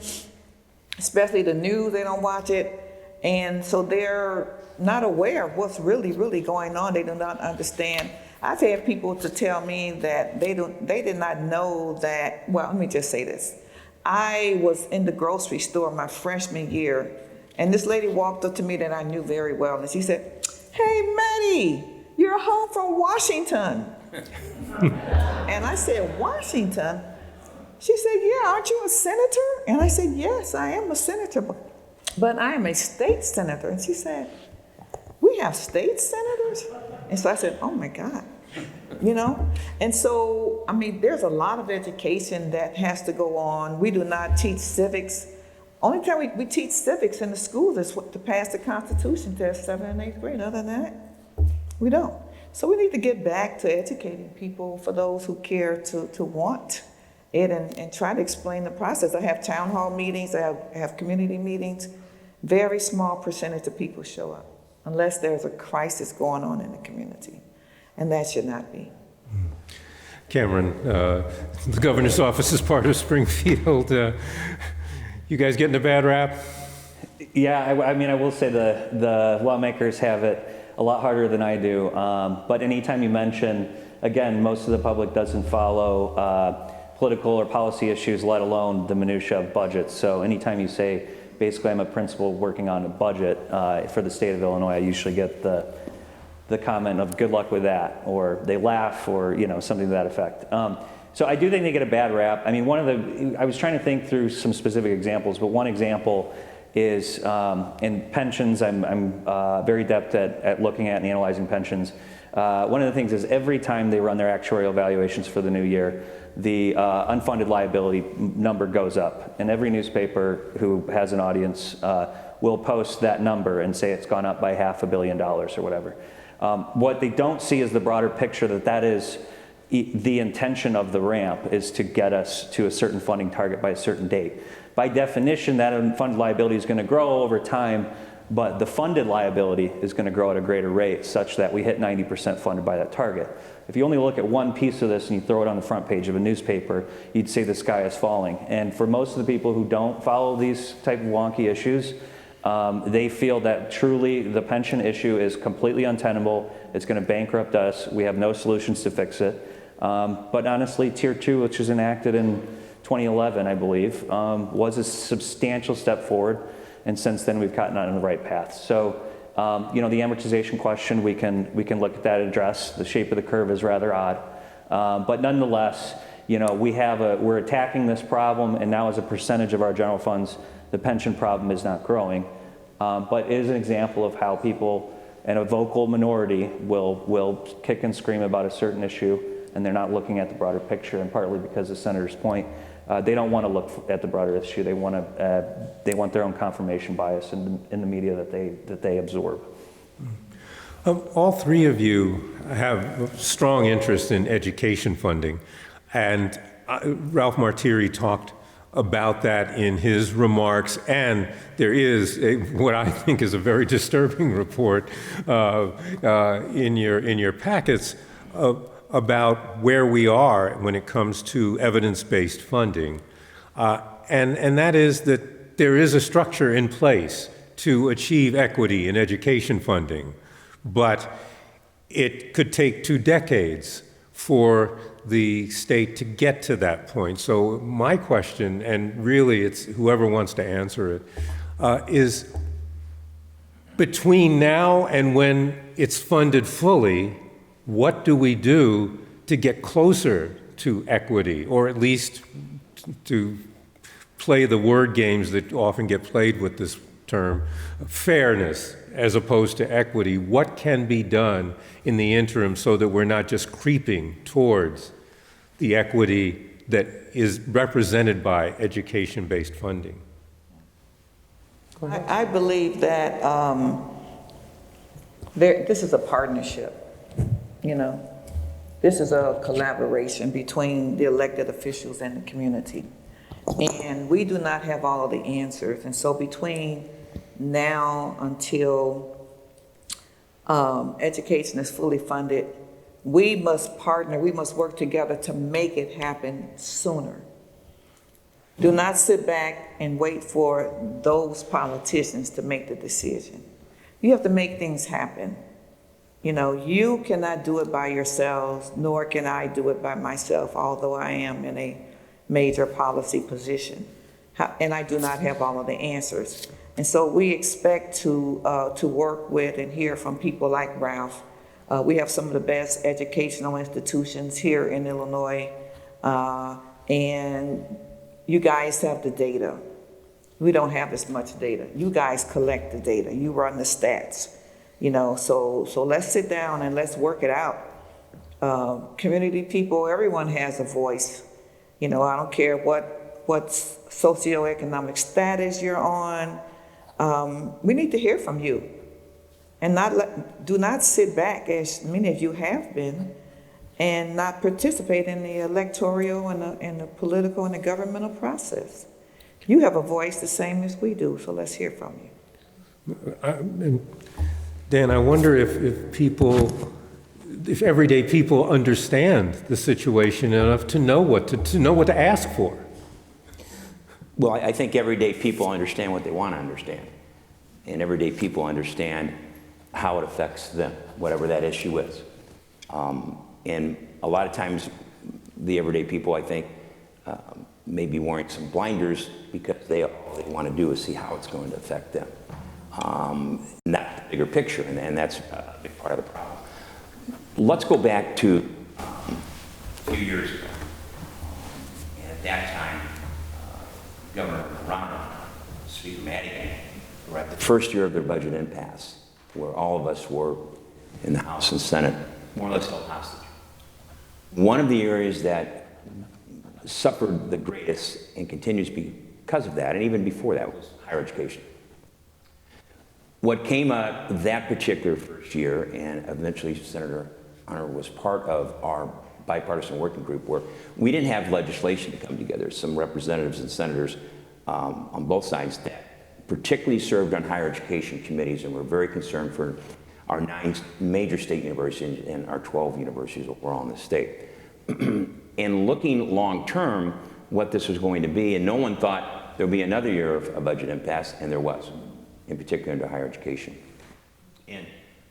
E: especially the news, they don't watch it. And so they're not aware of what's really, really going on. They do not understand. I've had people to tell me that they did not know that, well, let me just say this. I was in the grocery store my freshman year, and this lady walked up to me that I knew very well, and she said, "Hey, Maddie, you're home from Washington." And I said, "Washington?" She said, "Yeah, aren't you a senator?" And I said, "Yes, I am a senator, but I am a state senator." And she said, "We have state senators?" And so I said, "Oh my God." And so, there's a lot of education that has to go on. We do not teach civics. Only time we teach civics in the schools is to pass the Constitution test, 7th and 8th grade. Other than that, we don't. So we need to get back to educating people, for those who care to want it, and try to explain the process. I have town hall meetings, I have community meetings. Very small percentage of people show up, unless there's a crisis going on in the community. And that should not be.
D: Cameron, the governor's office is part of Springfield. You guys getting a bad rap?
G: Yeah, I will say the lawmakers have it a lot harder than I do. But anytime you mention, again, most of the public doesn't follow political or policy issues, let alone the minutia of budgets. So anytime you say, basically, I'm a principal working on a budget for the state of Illinois, I usually get the comment of good luck with that, or they laugh, or something to that effect. So I do think they get a bad rap. I was trying to think through some specific examples, but one example is in pensions. I'm very adept at looking at and analyzing pensions. One of the things is every time they run their actuarial evaluations for the new year, the unfunded liability number goes up, and every newspaper who has an audience will post that number and say it's gone up by $500 million or whatever. What they don't see is the broader picture that is the intention of the ramp is to get us to a certain funding target by a certain date. By definition, that unfunded liability is going to grow over time, but the funded liability is going to grow at a greater rate such that we hit 90% funded by that target. If you only look at one piece of this and you throw it on the front page of a newspaper, you'd say the sky is falling. And for most of the people who don't follow these type of wonky issues, they feel that truly the pension issue is completely untenable. It's going to bankrupt us. We have no solutions to fix it. But honestly, Tier 2, which was enacted in 2011, I believe, was a substantial step forward. And since then, we've gotten on the right path. So, the amortization question, we can look at that and address. The shape of the curve is rather odd. But nonetheless, we're attacking this problem, and now as a percentage of our general funds, the pension problem is not growing. But it is an example of how people, and a vocal minority, will kick and scream about a certain issue, and they're not looking at the broader picture, and partly because of Senator's point, they don't want to look at the broader issue. They want their own confirmation bias in the media that they absorb.
D: All three of you have strong interest in education funding, and Ralph Martiri talked about that in his remarks, and there is what I think is a very disturbing report in your packets about where we are when it comes to evidence-based funding, and that is that there is a structure in place to achieve equity in education funding, but it could take 2 decades for the state to get to that point. So my question, and really it's whoever wants to answer it, is between now and when it's funded fully, what do we do to get closer to equity, or at least to play the word games that often get played with this term, fairness as opposed to equity? What can be done in the interim so that we're not just creeping towards the equity that is represented by education-based funding?
E: I believe that this is a partnership, you know. This is a collaboration between the elected officials and the community. And we do not have all of the answers. And so between now until education is fully funded, we must partner, we must work together to make it happen sooner. Do not sit back and wait for those politicians to make the decision. You have to make things happen. You know, you cannot do it by yourselves, nor can I do it by myself, although I am in a major policy position. And I do not have all of the answers. And so we expect to work with and hear from people like Ralph. We have some of the best educational institutions here in Illinois, and you guys have the data. We don't have as much data. You guys collect the data. You run the stats. You know, so let's sit down and let's work it out. Community people, everyone has a voice. You know, I don't care what socioeconomic status you're on. We need to hear from you, and do not sit back, as many of you have been, and not participate in the electoral and the political and the governmental process. You have a voice the same as we do, so let's hear from you.
D: Dan, I wonder if everyday people understand the situation enough to know what to ask for.
F: Well, I think everyday people understand what they want to understand. And everyday people understand how it affects them, whatever that issue is. And a lot of times, the everyday people, I think, may be wearing some blinders because all they want to do is see how it's going to affect them. Not the bigger picture, and that's a big part of the problem. Let's go back to a few years ago. And at that time, Governor Romney, Speaker Madigan, were at the first year of their budget impasse, where all of us were in the House and Senate more or less held hostage. One of the areas that suffered the greatest and continues because of that, and even before that, was higher education. What came out that particular first year, and eventually Senator Hunter was part of our bipartisan working group, where we didn't have legislation to come together. Some representatives and senators on both sides that particularly served on higher education committees and were very concerned for our 9 major state universities and our 12 universities overall in the state. And looking long term what this was going to be, and no one thought there would be another year of a budget impasse, and there was, in particular into higher education. And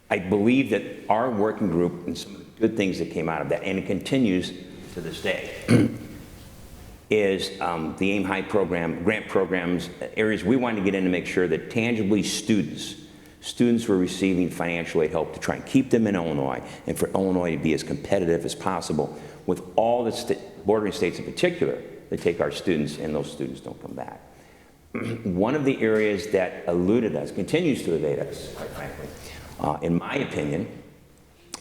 F: I believe that our working group and some of the good things that came out of that, and it continues to this day, is the AIM High program, grant programs, areas we wanted to get in to make sure that tangibly students were receiving financial aid help to try and keep them in Illinois, and for Illinois to be as competitive as possible with all the bordering states in particular that take our students, and those students don't come back. One of the areas that eluded us, continues to evade us, quite frankly, in my opinion,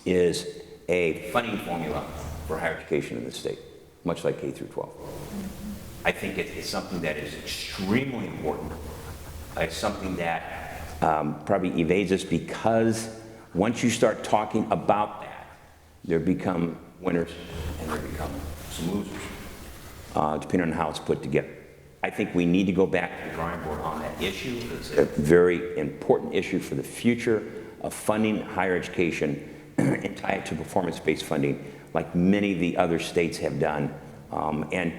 F: is a funding formula for higher education in the state, much like K through 12. I think it's something that is extremely important. It's something that probably evades us because once you start talking about that, there become winners and there become some losers, depending on how it's put together. I think we need to go back to the drawing board on that issue. It's a very important issue for the future of funding higher education and tie it to performance-based funding like many of the other states have done. And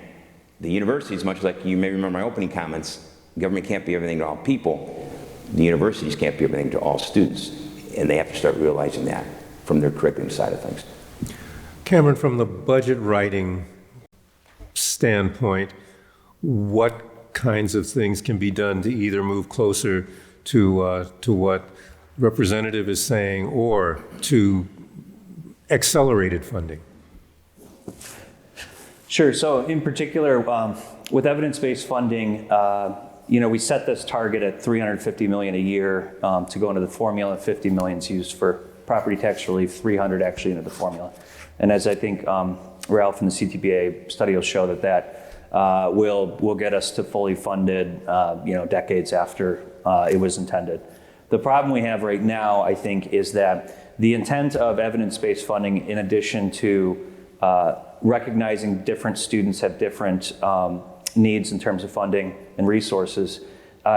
F: the universities, much like you may remember my opening comments, government can't be everything to all people. the universities can't be everything to all students, and they have to start realizing that from their curriculum side of things.
D: Cameron, from the budget writing standpoint, what kinds of things can be done to either move closer to what Representative is saying or to accelerated funding?
G: Sure. So in particular, with evidence-based funding, we set this target at $350 million a year to go into the formula. 50 million is used for property tax relief, 300 actually into the formula. And as I think Ralph and the CTBA study will show that will get us to fully funded, decades after it was intended. The problem we have right now, I think, is that the intent of evidence-based funding, in addition to recognizing different students have different needs in terms of funding and resources,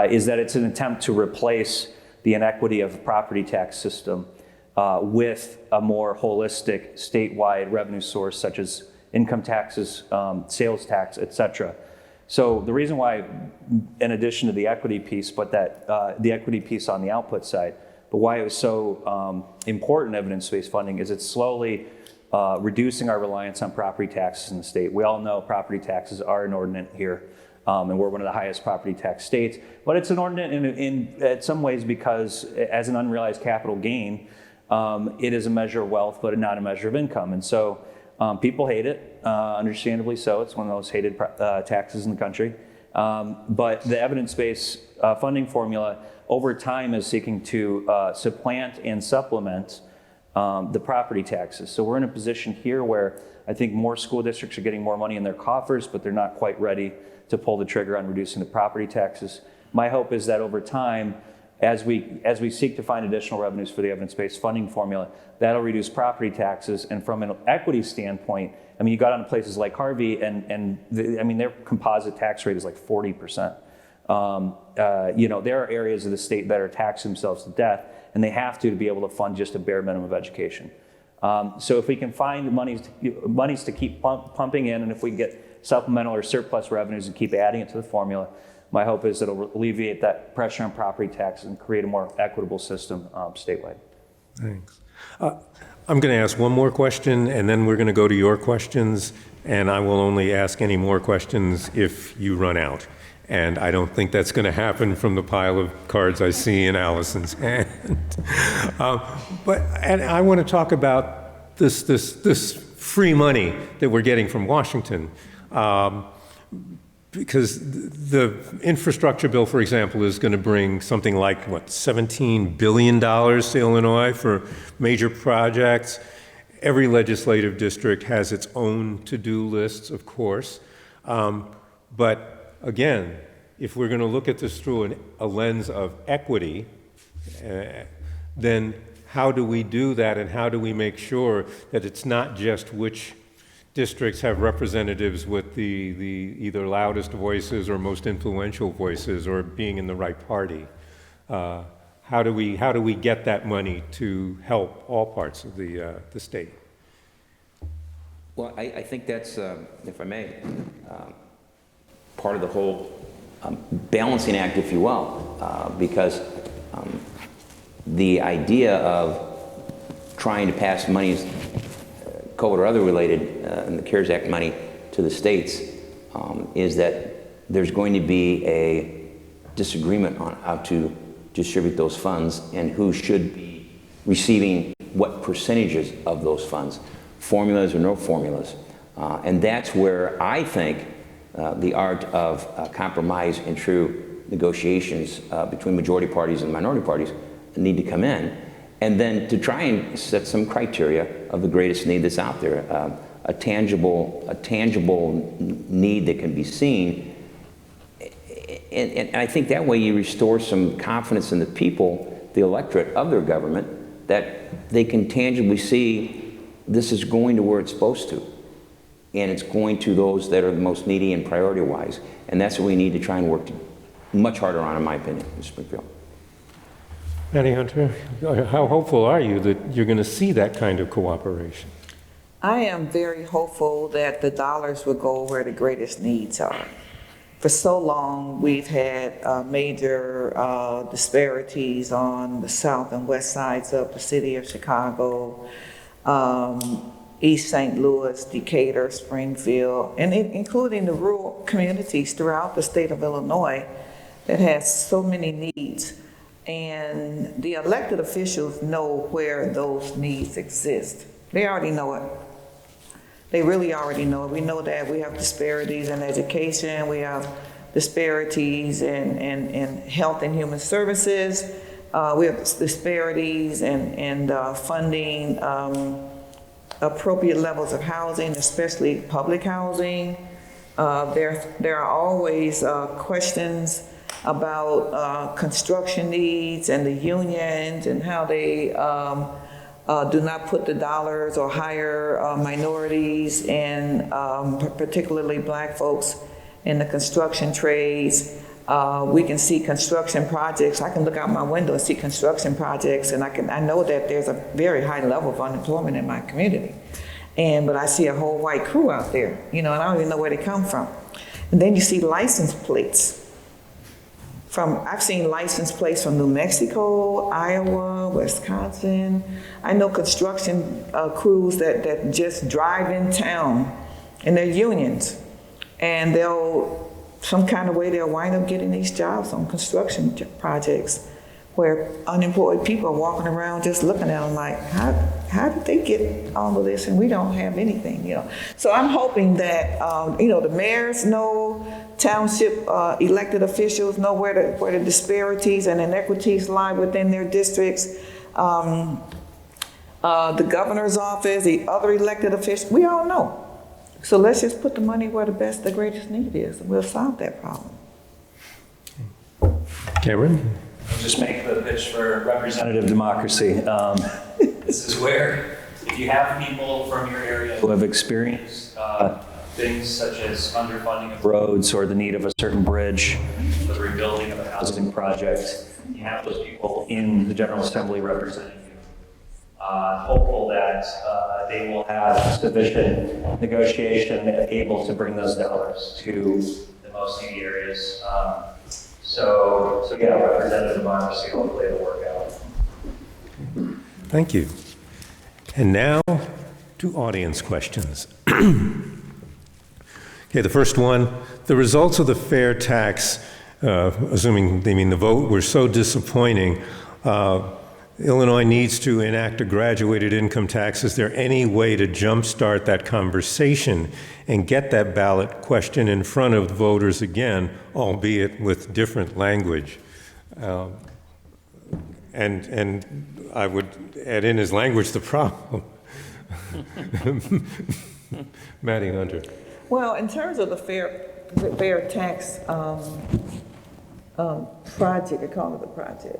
G: is that it's an attempt to replace the inequity of the property tax system with a more holistic statewide revenue source, such as income taxes, sales tax, et cetera. So the reason why, in addition to the equity piece, but that the equity piece on the output side, but why it was so important, evidence-based funding, is it's slowly reducing our reliance on property taxes in the state. We all know property taxes are inordinate here, and we're one of the highest property tax states. But it's inordinate in some ways because, as an unrealized capital gain, it is a measure of wealth, but not a measure of income. And so people hate it, understandably so. It's one of those hated taxes in the country. But the evidence-based funding formula over time is seeking to supplant and supplement the property taxes. So we're in a position here where I think more school districts are getting more money in their coffers, but they're not quite ready to pull the trigger on reducing the property taxes. My hope is that over time, as we seek to find additional revenues for the evidence-based funding formula, that'll reduce property taxes. And from an equity standpoint, I mean, you got on places like Harvey, and their composite tax rate is like 40%. There are areas of the state that are taxing themselves to death, and they have to be able to fund just a bare minimum of education. So if we can find monies to keep pumping in, and if we get supplemental or surplus revenues and keep adding it to the formula, my hope is that it'll alleviate that pressure on property taxes and create a more equitable system statewide.
D: Thanks. I'm going to ask one more question, and then we're going to go to your questions, and I will only ask any more questions if you run out. And I don't think that's going to happen from the pile of cards I see in Allison's hand. And I want to talk about this free money that we're getting from Washington. Because the infrastructure bill, for example, is going to bring something like, $17 billion to Illinois for major projects. Every legislative district has its own to-do lists, of course. But again, if we're going to look at this through a lens of equity, then how do we do that, and how do we make sure that it's not just which districts have representatives with the either loudest voices or most influential voices or being in the right party? How do we get that money to help all parts of the state?
F: Well, I think that's, if I may, part of the whole balancing act, if you will, because the idea of trying to pass monies, COVID or other related, and the CARES Act money to the states, is that there's going to be a disagreement on how to distribute those funds and who should be receiving what percentages of those funds, formulas or no formulas. And that's where I think the art of compromise and true negotiations between majority parties and minority parties need to come in. And then to try and set some criteria of the greatest need that's out there, a tangible need that can be seen. And I think that way you restore some confidence in the people, the electorate of their government, that they can tangibly see this is going to where it's supposed to. And it's going to those that are the most needy and priority-wise. And that's what we need to try and work much harder on, in my opinion, in Springfield.
D: Patty Hunter, how hopeful are you that you're going to see that kind of cooperation?
E: I am very hopeful that the dollars will go where the greatest needs are. for so long, we've had major disparities on the south and west sides of the city of Chicago, East St. Louis, Decatur, Springfield, and including the rural communities throughout the state of Illinois that has so many needs. And the elected officials know where those needs exist. They already know it. They really already know it. We know that we have disparities in education, we have disparities in health and human services, we have disparities in funding appropriate levels of housing, especially public housing. There are always questions about construction needs and the unions and how they do not put the dollars or hire minorities and particularly black folks in the construction trades. We can see construction projects. I can look out my window and see construction projects, and I know that there's a very high level of unemployment in my community. But I see a whole white crew out there, and I don't even know where they come from. And then you see license plates. I've seen license plates from New Mexico, Iowa, Wisconsin. I know construction crews that just drive in town, and they're unions, and some kind of way they'll wind up getting these jobs on construction projects where unemployed people are walking around just looking at them like, how did they get all of this and we don't have anything, So I'm hoping that, the mayors know, township elected officials know where the disparities and inequities lie within their districts. The governor's office, the other elected officials, we all know. So let's just put the money where the greatest need is, and we'll solve that problem.
D: Cameron?
G: Just make the pitch for representative democracy. This is where, if you have people from your area who have experienced things such as underfunding of roads or the need of a certain bridge, the rebuilding of a housing project, you have those people in the General Assembly representing you. Hopeful that they will have sufficient negotiation able to bring those dollars to the most needy areas. So yeah, representative democracy, hopefully it'll work out.
D: Thank you. And now to audience questions. Okay, the first one, the results of the fair tax, assuming they mean the vote, were so disappointing. Illinois needs to enact a graduated income tax. Is there any way to jumpstart that conversation and get that ballot question in front of the voters again, albeit with different language? And I would add in as language the problem. Maddie Hunter.
E: Well, in terms of the fair tax project, I call it the project,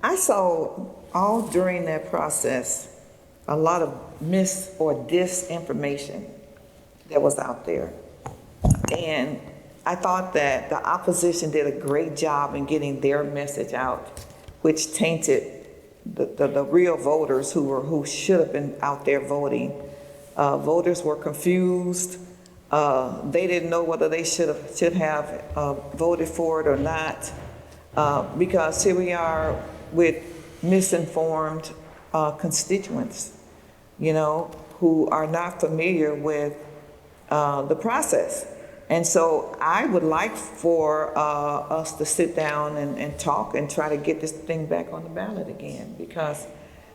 E: I saw all during that process a lot of mis or disinformation that was out there. And I thought that the opposition did a great job in getting their message out, which tainted the real voters who should have been out there voting. Voters were confused. They didn't know whether they should have voted for it or not, because here we are with misinformed constituents, who are not familiar with the process. And so I would like for us to sit down and talk and try to get this thing back on the ballot again, because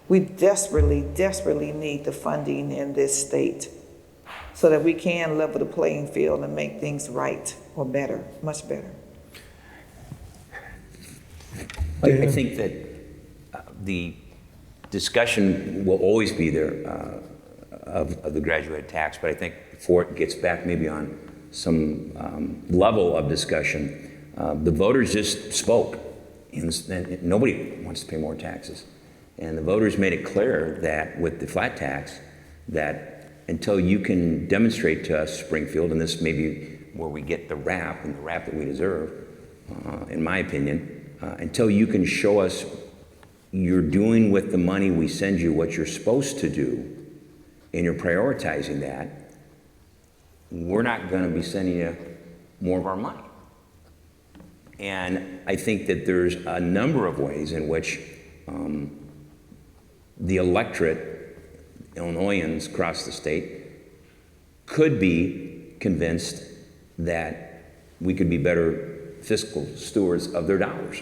E: we desperately, desperately need the funding in this state so that we can level the playing field and make things right or better, much better.
F: I think that the discussion will always be there of the graduated tax, but I think before it gets back maybe on some level of discussion, the voters just spoke, and nobody wants to pay more taxes. And the voters made it clear that with the flat tax, that until you can demonstrate to us, Springfield, and this may be where we get the rap and the rap that we deserve, in my opinion, until you can show us you're doing with the money we send you what you're supposed to do, and you're prioritizing that, we're not going to be sending you more of our money. And I think that there's a number of ways in which the electorate, Illinoisans across the state, could be convinced that we could be better fiscal stewards of their dollars.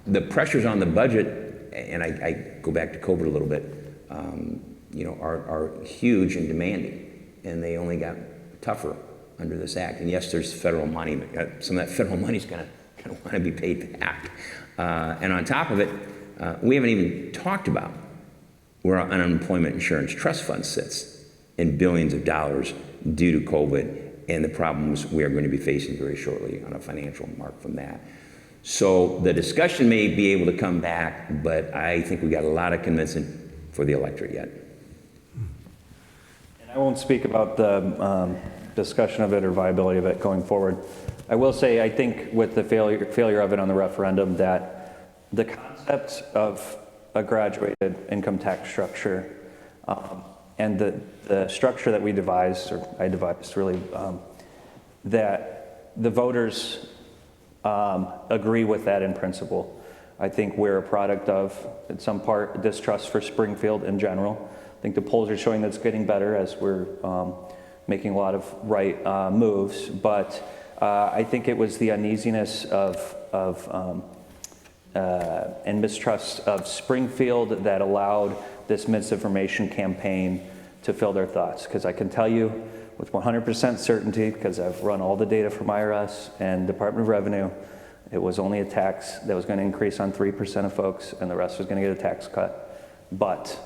F: The pressures on the budget, and I go back to COVID a little bit, are huge and demanding, and they only got tougher under this act. And yes, there's federal money, but some of that federal money is going to want to be paid back. And on top of it, we haven't even talked about where our unemployment insurance trust fund sits in billions of dollars due to COVID and the problems we are going to be facing very shortly on a financial mark from that. So the discussion may be able to come back, but I think we got a lot of convincing for the electorate yet.
G: And I won't speak about the discussion of it or viability of it going forward. I will say, I think with the failure of it on the referendum, that the concept of a graduated income tax structure and the structure that we devised, or I devised really, that the voters agree with that in principle. I think we're a product of, in some part, distrust for Springfield in general. I think the polls are showing that's getting better as we're making a lot of right moves, but I think it was the uneasiness and mistrust of Springfield that allowed this misinformation campaign to fill their thoughts. Because I can tell you with 100% certainty, because I've run all the data from IRS and Department of Revenue, it was only a tax that was going to increase on 3% of folks, and the rest was going to get a tax cut. But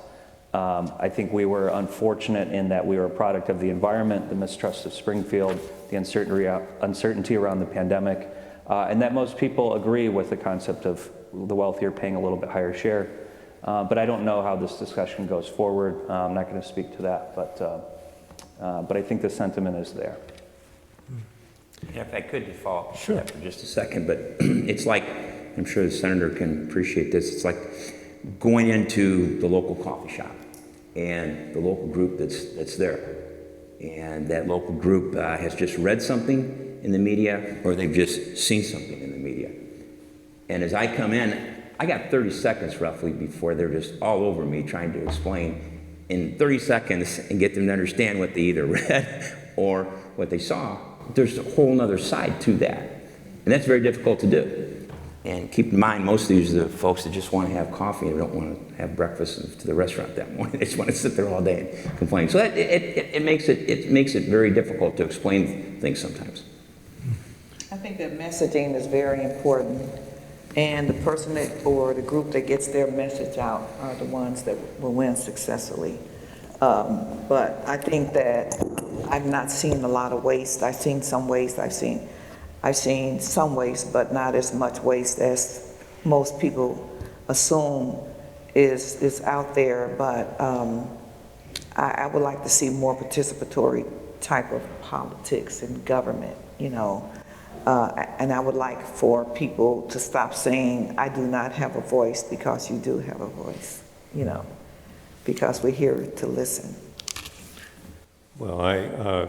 G: I think we were unfortunate in that we were a product of the environment, the mistrust of Springfield, the uncertainty around the pandemic, and that most people agree with the concept of the wealthier paying a little bit higher share. But I don't know how this discussion goes forward. I'm not going to speak to that, but I think the sentiment is there.
F: Yeah, if I could default to that for just a second, but it's like, I'm sure the senator can appreciate this, it's like going into the local coffee shop and the local group that's there. And that local group has just read something in the media, or they've just seen something in the media. And as I come in, I got 30 seconds roughly before they're just all over me trying to explain in 30 seconds and get them to understand what they either read or what they saw. There's a whole other side to that. And that's very difficult to do. And keep in mind, most of these are the folks that just want to have coffee and don't want to have breakfast to the restaurant that morning. They just want to sit there all day and complain. So that, it makes it very difficult to explain things sometimes.
E: I think that messaging is very important, and the person that, or the group that gets their message out are the ones that will win successfully. But I think that I've not seen a lot of waste. I've seen some waste. I've seen some waste, but not as much waste as most people assume is out there. But I would like to see more participatory type of politics in government, you know. And I would like for people to stop saying, I do not have a voice, because you do have a voice, you know, because we're here to listen.
D: Well, I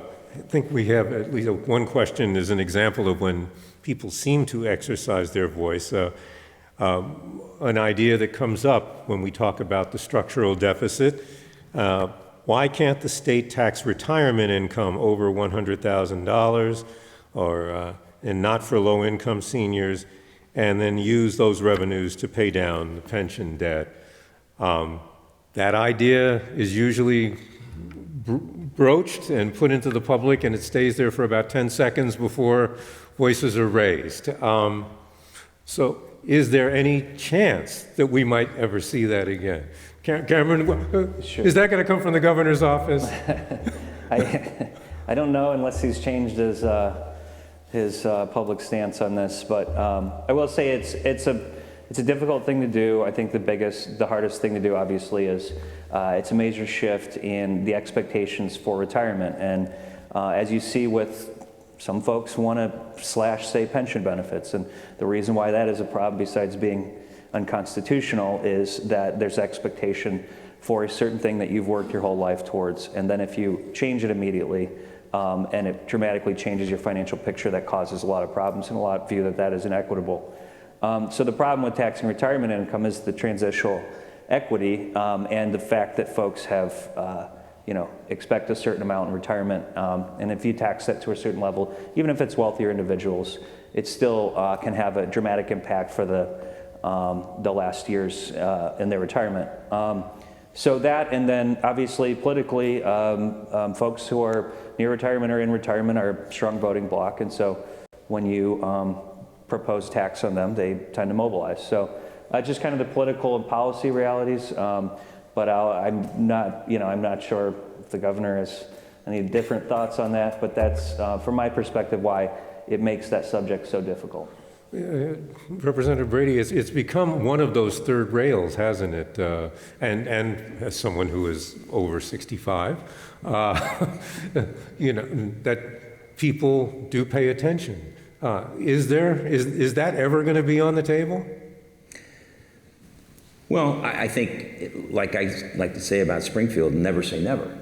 D: think we have at least one question as an example of when people seem to exercise their voice. An idea that comes up when we talk about the structural deficit. Why can't the state tax retirement income over $100,000 or and not for low-income seniors, and then use those revenues to pay down the pension debt? That idea is usually broached and put into the public, and it stays there for about 10 seconds before voices are raised. So is there any chance that we might ever see that again? Cameron,
G: Sure.
D: Is that going to come from the governor's office?
G: I don't know unless he's changed his public stance on this, but I will say it's a difficult thing to do. I think the hardest thing to do, obviously, is it's a major shift in the expectations for retirement. And as you see with some folks want to slash, say, pension benefits. And the reason why that is a problem, besides being unconstitutional, is that there's expectation for a certain thing that you've worked your whole life towards. And then if you change it immediately, and it dramatically changes your financial picture. That causes a lot of problems, and a lot view that is inequitable. So the problem with taxing retirement income is the transitional equity, and the fact that folks have, expect a certain amount in retirement. And if you tax that to a certain level, even if it's wealthier individuals, it still can have a dramatic impact for the last years in their retirement. So that, and then obviously politically, folks who are near retirement or in retirement are a strong voting bloc. And so when you propose tax on them, they tend to mobilize. So just kind of the political and policy realities. But I'm not sure if the governor has any different thoughts on that, but that's, from my perspective, why it makes that subject so difficult.
D: Representative Brady, it's become one of those third rails, hasn't it? And as someone who is over 65, that people do pay attention. Is that ever going to be on the table?
F: Well, I think, like I like to say about Springfield, never say never.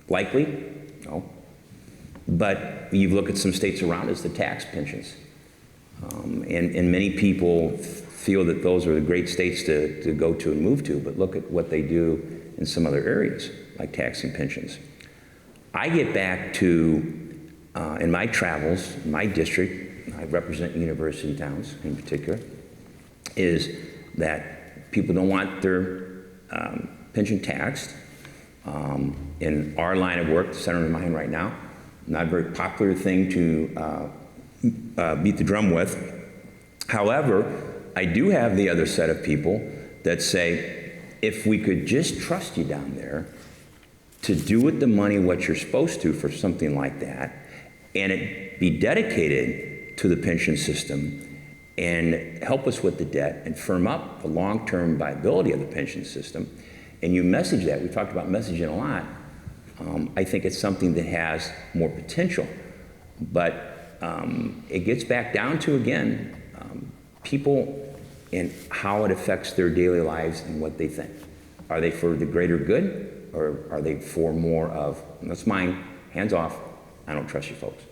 F: Likely, no. But you look at some states around us that tax pensions. And many people feel that those are the great states to go to and move to, but look at what they do in some other areas, like taxing pensions. I get back to, in my travels, my district, I represent university towns in particular, is that people don't want their pension taxed. In our line of work, the center of mine right now, not a very popular thing to beat the drum with. However, I do have the other set of people that say, if we could just trust you down there to do with the money what you're supposed to for something like that, and it be dedicated to the pension system and help us with the debt and firm up the long-term viability of the pension system, and you message that, we talked about messaging a lot, I think it's something that has more potential. But it gets back down to, again, people and how it affects their daily lives and what they think. Are they for the greater good, or are they for more of, that's mine, hands off, I don't trust you folks.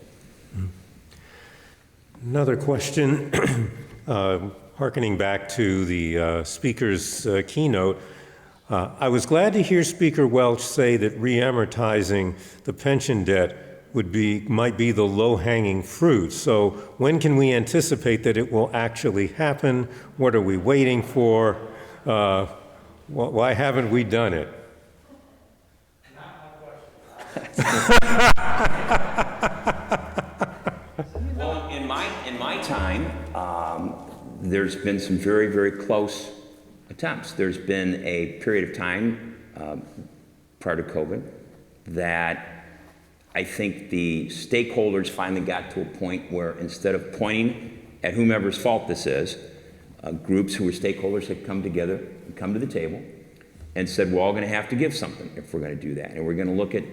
D: Another question, hearkening back to the speaker's keynote. I was glad to hear Speaker Welch say that re-amortizing the pension debt might be the low-hanging fruit. So when can we anticipate that it will actually happen? What are we waiting for? Why haven't we done it?
F: Well, in my time, there's been some very, very close attempts. There's been a period of time prior to COVID that I think the stakeholders finally got to a point where, instead of pointing at whomever's fault this is, groups who were stakeholders had come together and come to the table and said, we're all going to have to give something if we're going to do that. And we're going to look at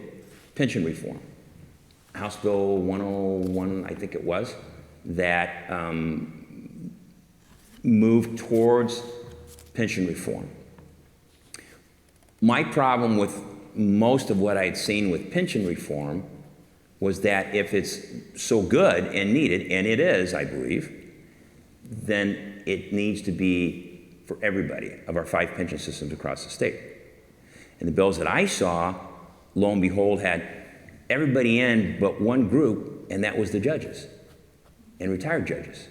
F: pension reform. House Bill 101, I think it was, that moved towards pension reform. My problem with most of what I'd seen with pension reform was that if it's so good and needed, and it is, I believe, then it needs to be for everybody of our 5 pension systems across the state. And the bills that I saw, lo and behold, had everybody in but one group, and that was the judges and retired judges.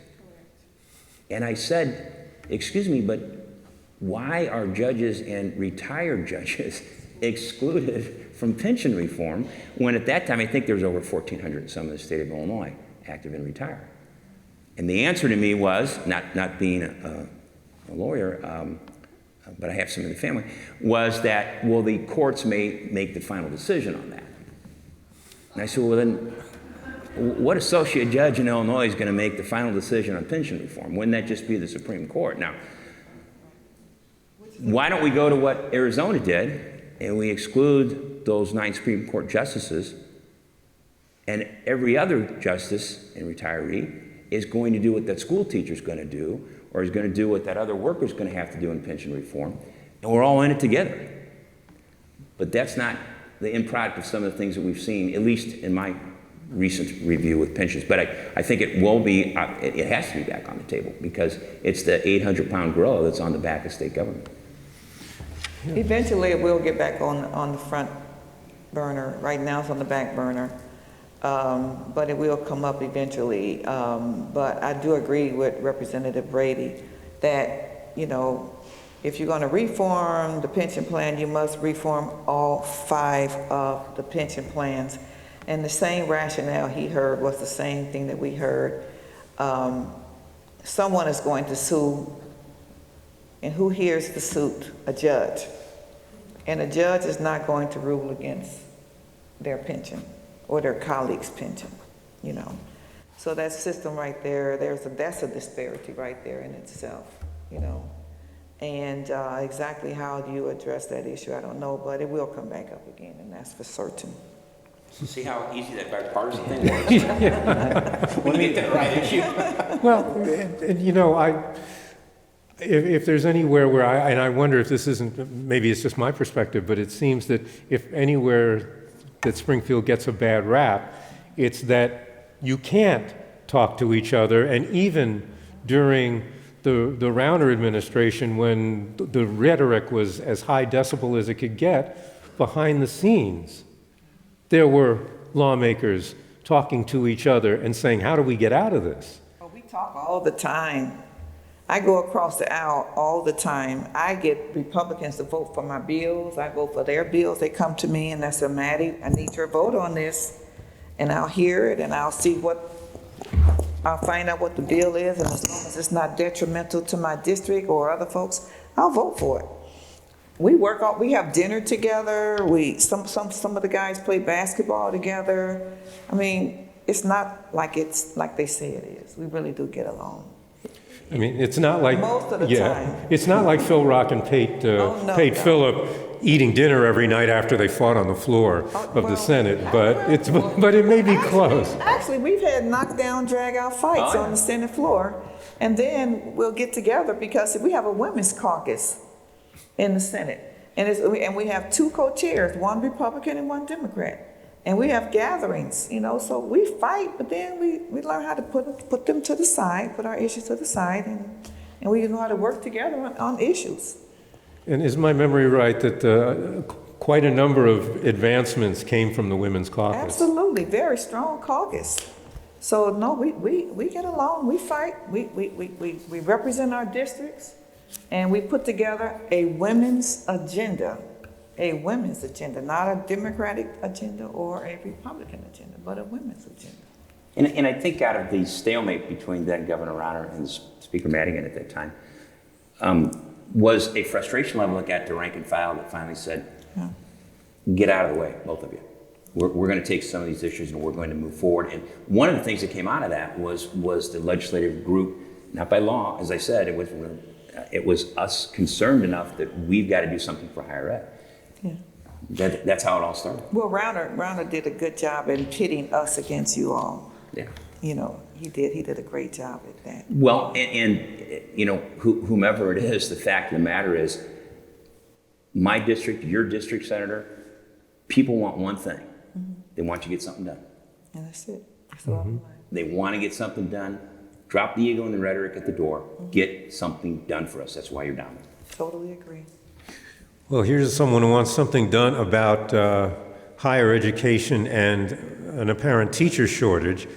F: And I said, excuse me, but why are judges and retired judges excluded from pension reform when at that time I think there was over 1,400 in some of the state of Illinois active and retired? And the answer to me was, not being a lawyer, but I have some in the family, was that, well, the courts may make the final decision on that. And I said, well, then what associate judge in Illinois is going to make the final decision on pension reform? Wouldn't that just be the Supreme Court? Now, why don't we go to what Arizona did, and we exclude those 9 Supreme Court justices, and every other justice and retiree is going to do what that school teacher's going to do, or is going to do what that other worker's going to have to do in pension reform, and we're all in it together. But that's not the end product of some of the things that we've seen, at least in my recent review with pensions. But I think it will be, it has to be back on the table because it's the 800-pound gorilla that's on the back of state government.
E: Eventually, it will get back on the front burner. Right now, it's on the back burner. But it will come up eventually. But I do agree with Representative Brady that, you know, if you're going to reform the pension plan, you must reform all 5 of the pension plans. And the same rationale he heard was the same thing that we heard. Someone is going to sue, and who hears the suit? A judge. And a judge is not going to rule against their pension or their colleagues' pension, you know. So that system right there, that's a disparity right there in itself, you know. And exactly how do you address that issue, I don't know, but it will come back up again, and that's for certain.
F: See how easy that bipartisan thing works? When you get the right issue.
D: Well, and, you know, if there's anywhere where I wonder if this isn't, maybe it's just my perspective, but it seems that if anywhere that Springfield gets a bad rap, it's that you can't talk to each other, and even during the Rauner administration, when the rhetoric was as high decibel as it could get, behind the scenes, there were lawmakers talking to each other and saying, how do we get out of this?
E: Well, we talk all the time. I go across the aisle all the time. I get Republicans to vote for my bills. I vote for their bills. They come to me and they say, Maddie, I need your vote on this. And I'll hear it and I'll see I'll find out what the bill is, and as long as it's not detrimental to my district or other folks, I'll vote for it. We have dinner together. Some of the guys play basketball together. I mean, it's not like they say it is. We really do get along.
D: I mean, it's not like
E: Most of the time.
D: It's not like Phil Rock and Pate
E: no.
D: Phillip eating dinner every night after they fought on the floor of the Senate, but it may be close.
E: Actually, we've had knockdown, drag-out fights on the Senate floor, and then we'll get together because we have a women's caucus in the Senate, and we have 2 co-chairs, one Republican and one Democrat, and we have gatherings, you know. So we fight, but then we learn how to put them to the side, put our issues to the side, and we know how to work together on issues.
D: And is my memory right that quite a number of advancements came from the Women's Caucus?
E: Absolutely, very strong caucus. So no, we get along, we fight, we represent our districts, and we put together a women's agenda, not a Democratic agenda or a Republican agenda, but a women's agenda.
F: And I think out of the stalemate between then Governor Rauner and Speaker Madigan at that time, was a frustration level that got to rank and file that finally said, get out of the way, both of you. We're going to take some of these issues and we're going to move forward. And one of the things that came out of that was the legislative group, not by law, as I said, it was us concerned enough that we've got to do something for higher ed. Yeah. That's how it all started.
E: Well, Rauner did a good job in pitting us against you all.
F: Yeah.
E: You know, he did a great job at that.
F: Well, and you know, whomever it is, the fact of the matter is, my district, your district, Senator, people want one thing. Mm-hmm. They want you to get something done.
E: And that's it. That's all I want.
F: They want to get something done. Drop the ego and the rhetoric at the door. Mm-hmm. Get something done for us. That's why you're down there.
E: Totally agree.
D: Well, here's someone who wants something done about higher education and an apparent teacher shortage.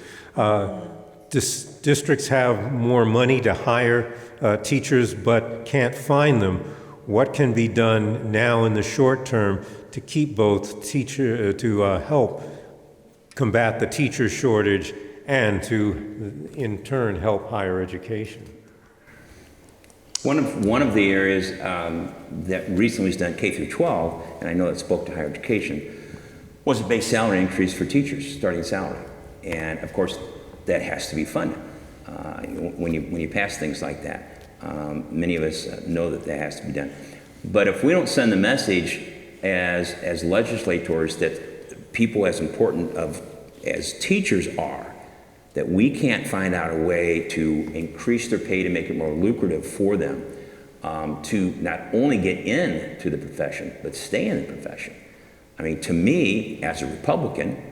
D: Districts have more money to hire teachers but can't find them. What can be done now in the short term to keep both to help combat the teacher shortage and to in turn help higher education?
F: One of the areas that recently was done K through 12, and I know it spoke to higher education, was a base salary increase for teachers, starting salary. And of course, that has to be funded when you pass things like that. Many of us know that has to be done. But if we don't send the message as legislators that people as important as teachers are, that we can't find out a way to increase their pay to make it more lucrative for them to not only get into the profession, but stay in the profession. I mean, to me, as a Republican,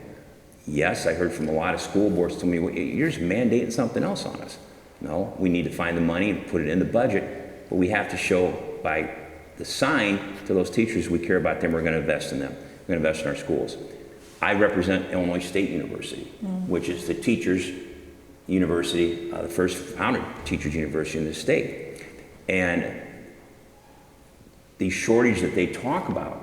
F: yes, I heard from a lot of school boards tell me, well, you're just mandating something else on us. No, we need to find the money and put it in the budget, but we have to show by the sign to those teachers we care about them, we're going to invest in them. We're going to invest in our schools. I represent Illinois State University, which is the teachers' university, the first founded teachers' university in the state. And the shortage that they talk about,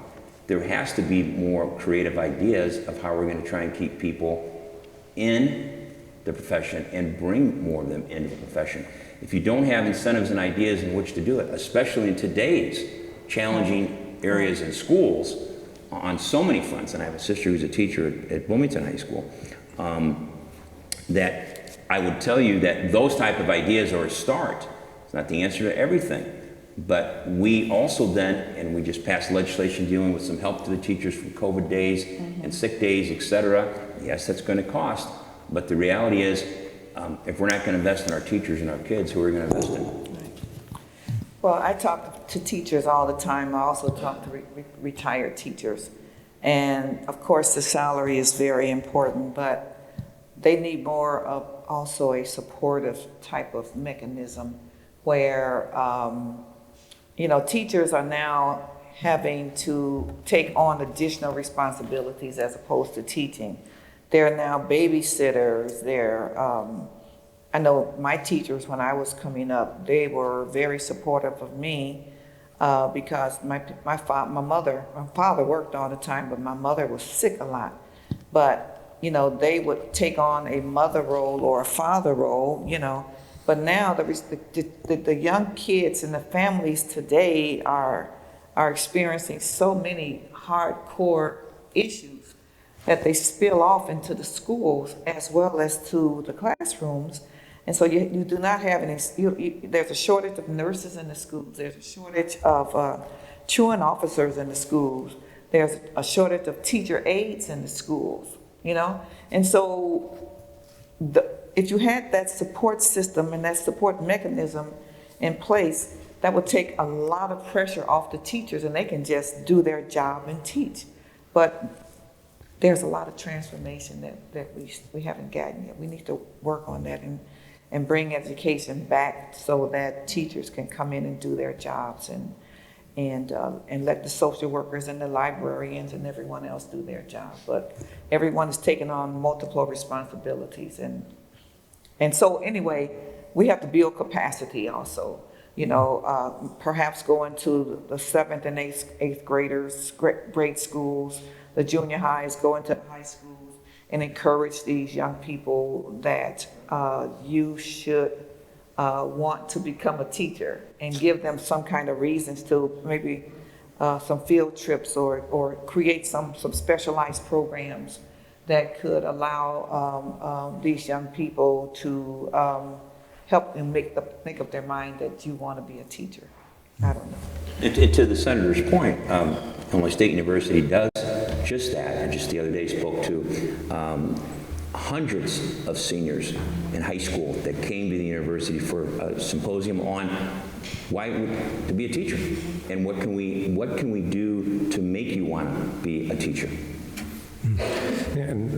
F: there has to be more creative ideas of how we're going to try and keep people in the profession and bring more of them into the profession. If you don't have incentives and ideas in which to do it, especially in today's challenging areas in schools on so many fronts, and I have a sister who's a teacher at Bloomington High School, that I would tell you that those type of ideas are a start. It's not the answer to everything. But we also then, and we just passed legislation dealing with some help to the teachers from COVID days and sick days, et cetera. Yes, that's going to cost. But the reality is, if we're not going to invest in our teachers and our kids, who are we going to invest in?
E: Well, I talk to teachers all the time. I also talk to retired teachers. And of course, the salary is very important, but they need more of also a supportive type of mechanism where, teachers are now having to take on additional responsibilities as opposed to teaching. They're now babysitters. I know my teachers, when I was coming up, they were very supportive of me because my father worked all the time, but my mother was sick a lot. But, they would take on a mother role or a father role, But now the young kids and the families today are experiencing so many hardcore issues that they spill off into the schools as well as to the classrooms. And so you do not have any, there's a shortage of nurses in the schools. There's a shortage of truant officers in the schools. There's a shortage of teacher aides in the schools, And so if you had that support system and that support mechanism in place, that would take a lot of pressure off the teachers and they can just do their job and teach. But there's a lot of transformation that we haven't gotten yet. We need to work on that and bring education back so that teachers can come in and do their jobs and let the social workers and the librarians and everyone else do their job. But everyone is taking on multiple responsibilities and so anyway, we have to build capacity also. Perhaps going to the 7th and 8th graders, grade schools, the junior highs, go into high schools and encourage these young people that you should want to become a teacher and give them some kind of reasons to maybe some field trips or create some specialized programs that could allow these young people to help them make up their mind that you want to be a teacher. I don't know.
F: And to the senator's point, Illinois State University does just that. I just the other day spoke to hundreds of seniors in high school that came to the university for a symposium on why to be a teacher and what can we do to make you want to be a teacher.
D: And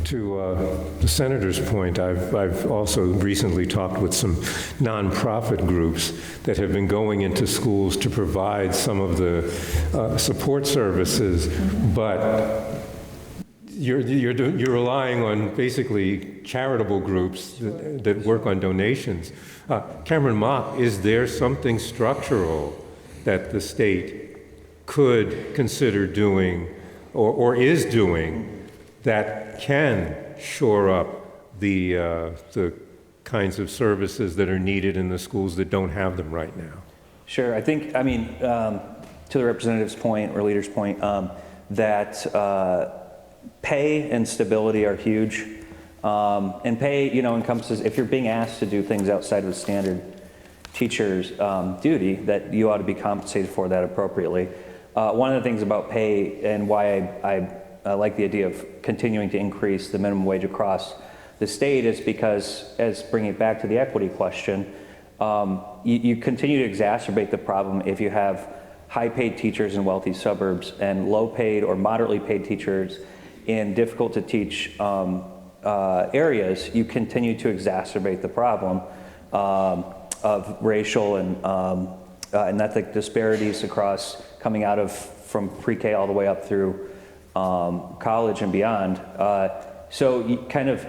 D: to the senator's point, I've also recently talked with some nonprofit groups that have been going into schools to provide some of the support services, but you're relying on basically charitable groups that work on donations. Cameron Mock, is there something structural that the state could consider doing or is doing that can shore up the kinds of services that are needed in the schools that don't have them right now?
G: Sure. I think, to the representative's point or leader's point, that pay and stability are huge. And pay, encompasses, if you're being asked to do things outside of the standard teacher's duty, that you ought to be compensated for that appropriately. One of the things about pay and why I like the idea of continuing to increase the minimum wage across the state is because, as bringing it back to the equity question, you continue to exacerbate the problem if you have high-paid teachers in wealthy suburbs and low-paid or moderately paid teachers in difficult-to-teach areas, you continue to exacerbate the problem of racial and ethnic disparities across coming out of from pre-K all the way up through college and beyond. So you kind of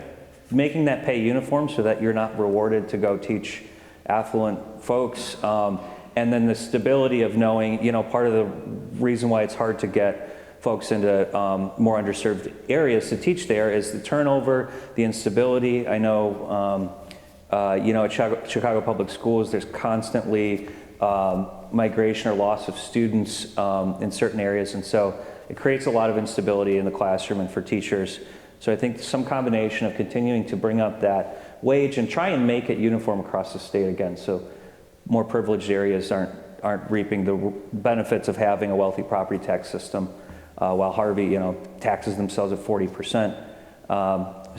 G: making that pay uniform so that you're not rewarded to go teach affluent folks. And then the stability of knowing, you know, part of the reason why it's hard to get folks into more underserved areas to teach there is the turnover, the instability. I know, you know, at Chicago Public Schools, there's constantly migration or loss of students in certain areas. And so it creates a lot of instability in the classroom and for teachers. So I think some combination of continuing to bring up that wage and try and make it uniform across the state again, so more privileged areas aren't reaping the benefits of having a wealthy property tax system, while Harvey, you know, taxes themselves at 40%.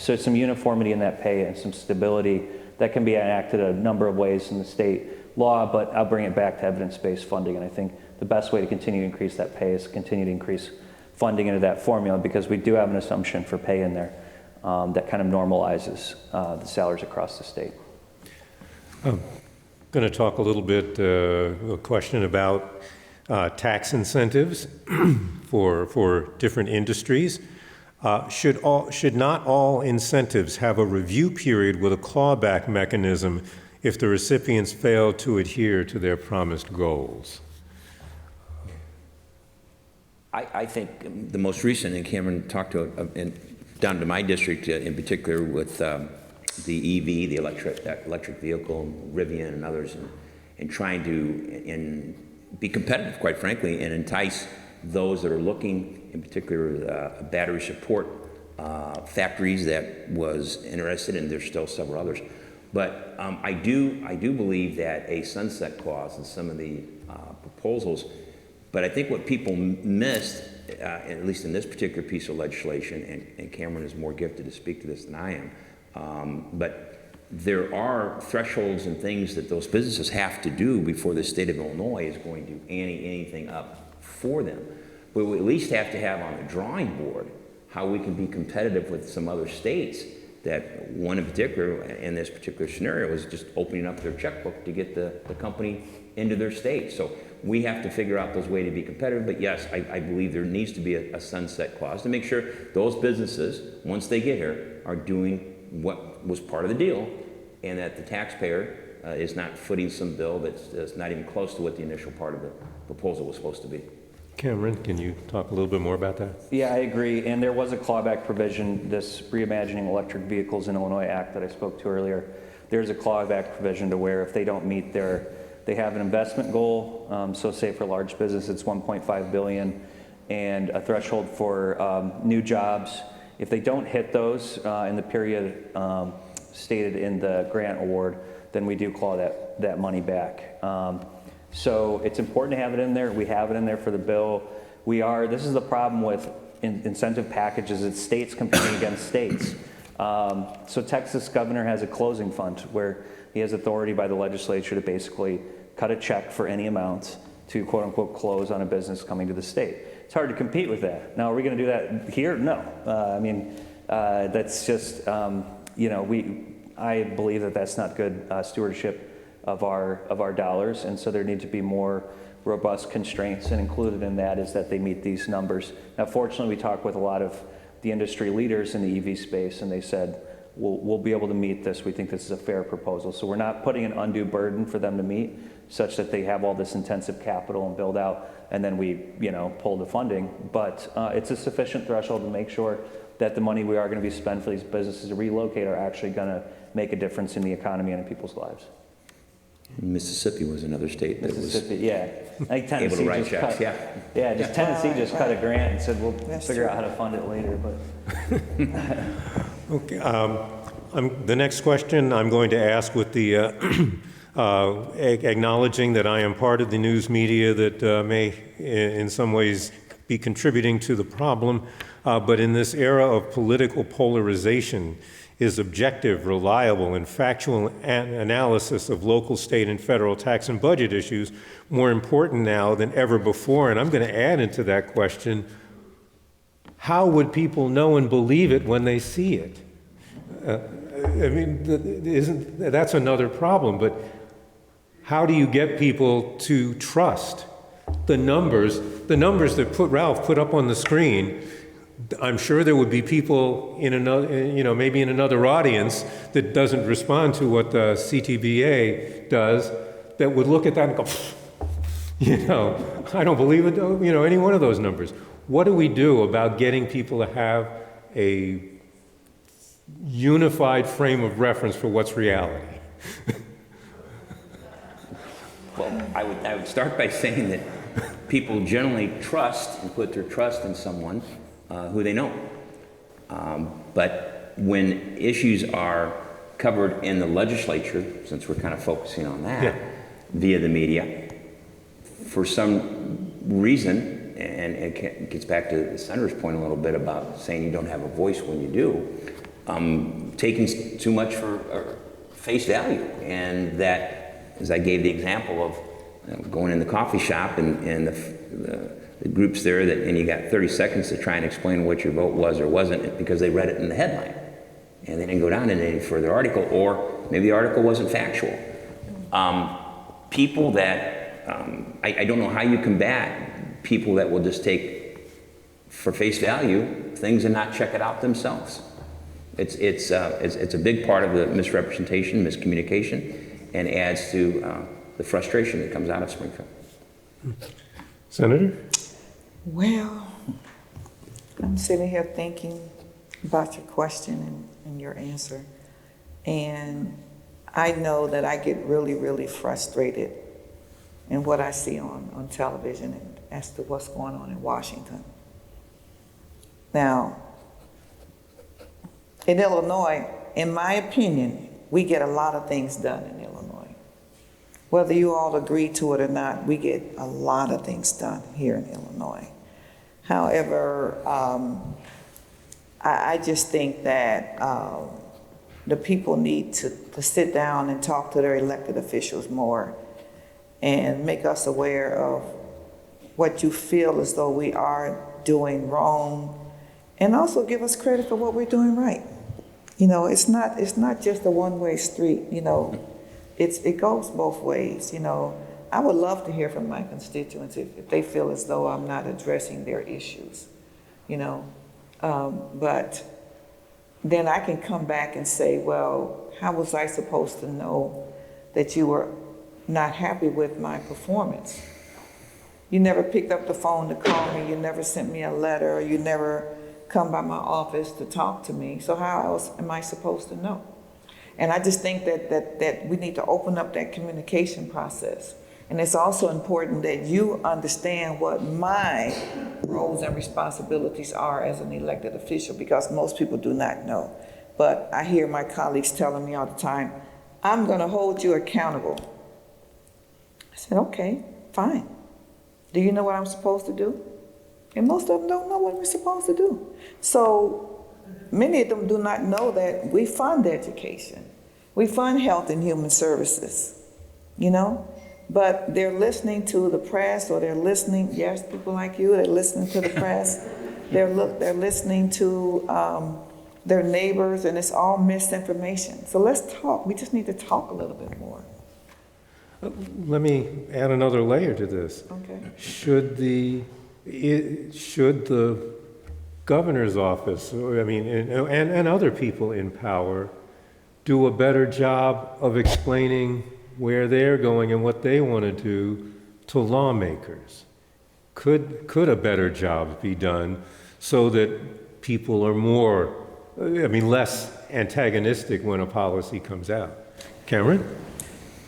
G: So some uniformity in that pay and some stability that can be enacted a number of ways in the state law, but I'll bring it back to evidence-based funding. And I think the best way to continue to increase that pay is to continue to increase funding into that formula, because we do have an assumption for pay in there that kind of normalizes the salaries across the state.
D: I'm going to talk a little bit, a question about tax incentives for different industries. Should not all incentives have a review period with a clawback mechanism if the recipients fail to adhere to their promised goals?
F: I think the most recent, and Cameron talked to down to my district in particular with the EV, the electric vehicle, Rivian and others, and trying to be competitive, quite frankly, and entice those that are looking, in particular, battery support factories that was interested, and there's still several others. But I do believe that a sunset clause in some of the proposals. But I think what people missed, at least in this particular piece of legislation, and Cameron is more gifted to speak to this than I am, but there are thresholds and things that those businesses have to do before the state of Illinois is going to ante anything up for them. But we at least have to have on the drawing board how we can be competitive with some other states, that one in particular, in this particular scenario, is just opening up their checkbook to get the company into their state. So we have to figure out those ways to be competitive. But yes, I believe there needs to be a sunset clause to make sure those businesses, once they get here, are doing what was part of the deal, and that the taxpayer is not footing some bill that's not even close to what the initial part of the proposal was supposed to be.
D: Cameron, can you talk a little bit more about that?
G: Yeah, I agree. And there was a clawback provision, this Reimagining Electric Vehicles in Illinois Act that I spoke to earlier. There's a clawback provision to where if they don't meet they have an investment goal. So say for large business, it's 1.5 billion, and a threshold for new jobs. If they don't hit those in the period stated in the grant award, then we do claw that money back. So it's important to have it in there. We have it in there for the bill. This is the problem with incentive packages. It's states competing against states. So Texas governor has a closing fund where he has authority by the legislature to basically cut a check for any amount to quote unquote close on a business coming to the state. It's hard to compete with that. Now, are we going to do that here? No. I mean, that's just, you know, I believe that that's not good stewardship of our dollars, and so there need to be more robust constraints, and included in that is that they meet these numbers. Now, fortunately, we talked with a lot of the industry leaders in the EV space, and they said, we'll be able to meet this. We think this is a fair proposal. So we're not putting an undue burden for them to meet, such that they have all this intensive capital and build out, and then we, you know, pull the funding. But it's a sufficient threshold to make sure that the money we are going to be spent for these businesses to relocate are actually going to make a difference in the economy and in people's lives.
F: Mississippi was another state that
G: Mississippi, yeah. I think Tennessee
F: able to write
G: just
F: checks,
G: cut,
F: yeah.
G: just Tennessee just cut a grant and said we'll
E: That's
G: figure
E: true.
G: out how to fund it later. But
D: Okay. The next question I'm going to ask with the acknowledging that I am part of the news media that may in some ways be contributing to the problem, but in this era of political polarization, is objective, reliable, and factual analysis of local, state, and federal tax and budget issues more important now than ever before? And I'm going to add into that question, how would people know and believe it when they see it? I mean, that's another problem, but how do you get people to trust the numbers that Ralph put up on the screen? I'm sure there would be people in another, maybe in another audience that doesn't respond to what the CTBA does, that would look at that and go, I don't believe it, any one of those numbers. What do we do about getting people to have a unified frame of reference for what's reality?
F: Well, I would start by saying that people generally trust and put their trust in someone who they know. But when issues are covered in the legislature, since we're kind of focusing on that, via the media, for some reason, and it gets back to the senator's point a little bit about saying you don't have a voice when you do, taking too much for face value. And that, as I gave the example of going in the coffee shop and the groups there, and you got 30 seconds to try and explain what your vote was or wasn't because they read it in the headline. And they didn't go down in any further article, or maybe the article wasn't factual. People that, I don't know how you combat people that will just take for face value things and not check it out themselves. It's a big part of the misrepresentation, miscommunication, and adds to the frustration that comes out of Springfield.
D: Senator?
E: Well, I'm sitting here thinking about your question and your answer. And I know that I get really, really frustrated in what I see on television and as to what's going on in Washington. Now, in Illinois, in my opinion, we get a lot of things done in Illinois. Whether you all agree to it or not, we get a lot of things done here in Illinois. However, I just think that the people need to sit down and talk to their elected officials more and make us aware of what you feel as though we are doing wrong, and also give us credit for what we're doing right. It's not just a one-way street, it goes both ways. I would love to hear from my constituents if they feel as though I'm not addressing their issues, but then I can come back and say, well, how was I supposed to know that you were not happy with my performance? You never picked up the phone to call me, you never sent me a letter, you never come by my office to talk to me, so how else am I supposed to know? And I just think that we need to open up that communication process. And it's also important that you understand what my roles and responsibilities are as an elected official, because most people do not know. But I hear my colleagues telling me all the time, I'm going to hold you accountable. I said, okay, fine. Do you know what I'm supposed to do? And most of them don't know what we're supposed to do. So many of them do not know that we fund education. We fund health and human services, but they're listening to the press, or they're listening, yes, people like you, they're listening to the press. They're listening to their neighbors, and it's all misinformation. So let's talk. We just need to talk a little bit more.
D: Let me add another layer to this.
E: Okay.
D: Should the governor's office, and other people in power, do a better job of explaining where they're going and what they want to do to lawmakers? Could a better job be done so that people are less antagonistic when a policy comes out? Cameron?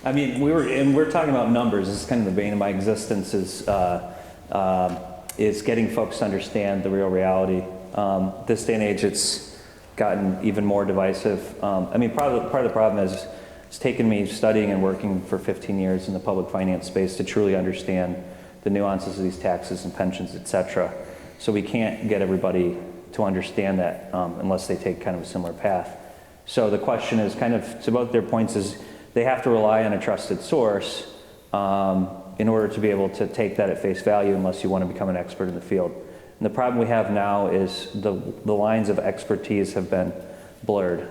G: We're talking about numbers. This is kind of the bane of my existence, is getting folks to understand the real reality. This day and age, it's gotten even more divisive. Part of the problem is it's taken me studying and working for 15 years in the public finance space to truly understand the nuances of these taxes and pensions, et cetera. So we can't get everybody to understand that unless they take kind of a similar path. So the question is kind of, to both their points, is they have to rely on a trusted source in order to be able to take that at face value unless you want to become an expert in the field. And the problem we have now is the lines of expertise have been blurred.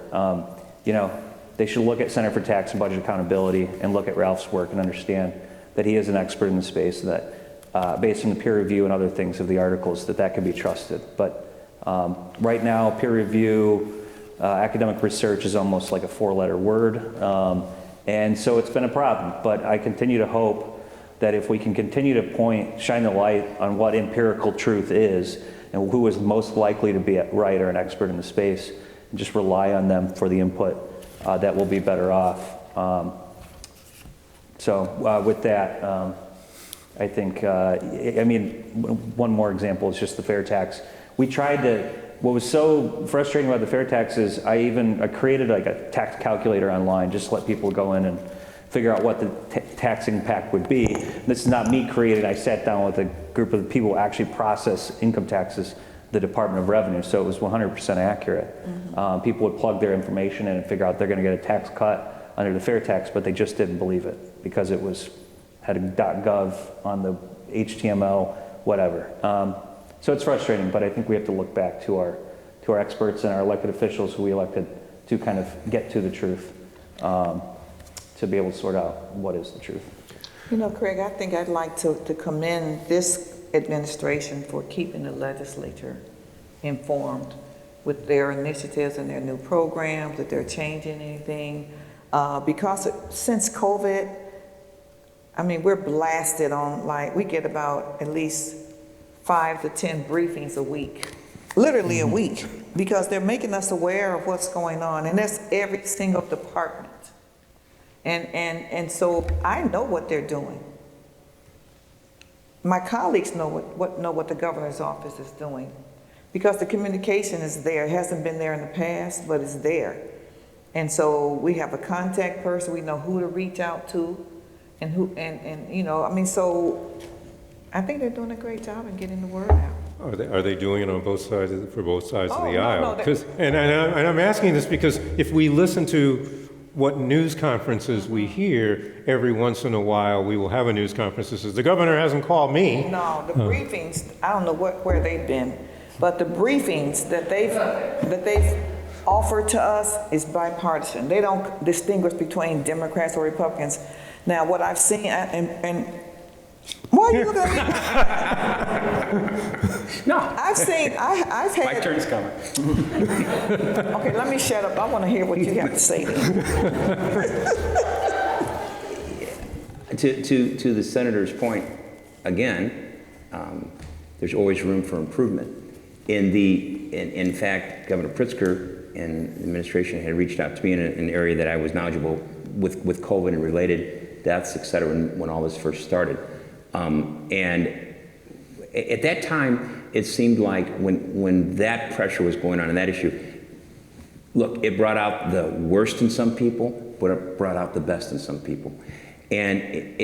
G: They should look at Center for Tax and Budget Accountability and look at Ralph's work and understand that he is an expert in the space, that based on the peer review and other things of the articles, that can be trusted. But right now, peer review, academic research is almost like a four-letter word. And so it's been a problem. But I continue to hope that if we can continue to shine the light on what empirical truth is and who is most likely to be right or an expert in the space, and just rely on them for the input, that we'll be better off. With that, I think, one more example is just the fair tax. What was so frustrating about the fair tax is I created like a tax calculator online, just to let people go in and figure out what the tax impact would be. This is not me creating. I sat down with a group of people who actually process income taxes, the Department of Revenue, so it was 100% accurate. People would plug their information in and figure out they're going to get a tax cut under the fair tax, but they just didn't believe it because it had a .gov on the HTML, whatever. So it's frustrating, but I think we have to look back to our experts and our elected officials who we elected to kind of get to the truth, to be able to sort out what is the truth.
E: Craig, I think I'd like to commend this administration for keeping the legislature informed with their initiatives and their new programs, that they're changing anything. Because since COVID, we're blasted on, we get about at least 5 to 10 briefings a week, literally a week, because they're making us aware of what's going on, and that's every single department. And so I know what they're doing. My colleagues know what the governor's office is doing, because the communication is there. It hasn't been there in the past, but it's there. And so we have a contact person. We know who to reach out to, so I think they're doing a great job in getting the word out.
D: Are they doing it on both sides for both sides of the
E: no,
D: aisle? And I'm asking this because if we listen to what news conferences we hear, every once in a while we will have a news conference that says, the governor hasn't called me.
E: No, the briefings, I don't know where they've been, but the briefings that they've offered to us is bipartisan. They don't distinguish between Democrats or Republicans. Now, what I've seen, and why are you looking at me?
H: No.
E: I've had.
H: My turn's coming.
E: Okay, let me shut up. I want to hear what you have to say then.
F: To the senator's point, again, there's always room for improvement. In fact, Governor Pritzker and the administration had reached out to me in an area that I was knowledgeable with COVID and related deaths, et cetera, when all this first started. And at that time, it seemed like when that pressure was going on in that issue, look, it brought out the worst in some people, but it brought out the best in some people. And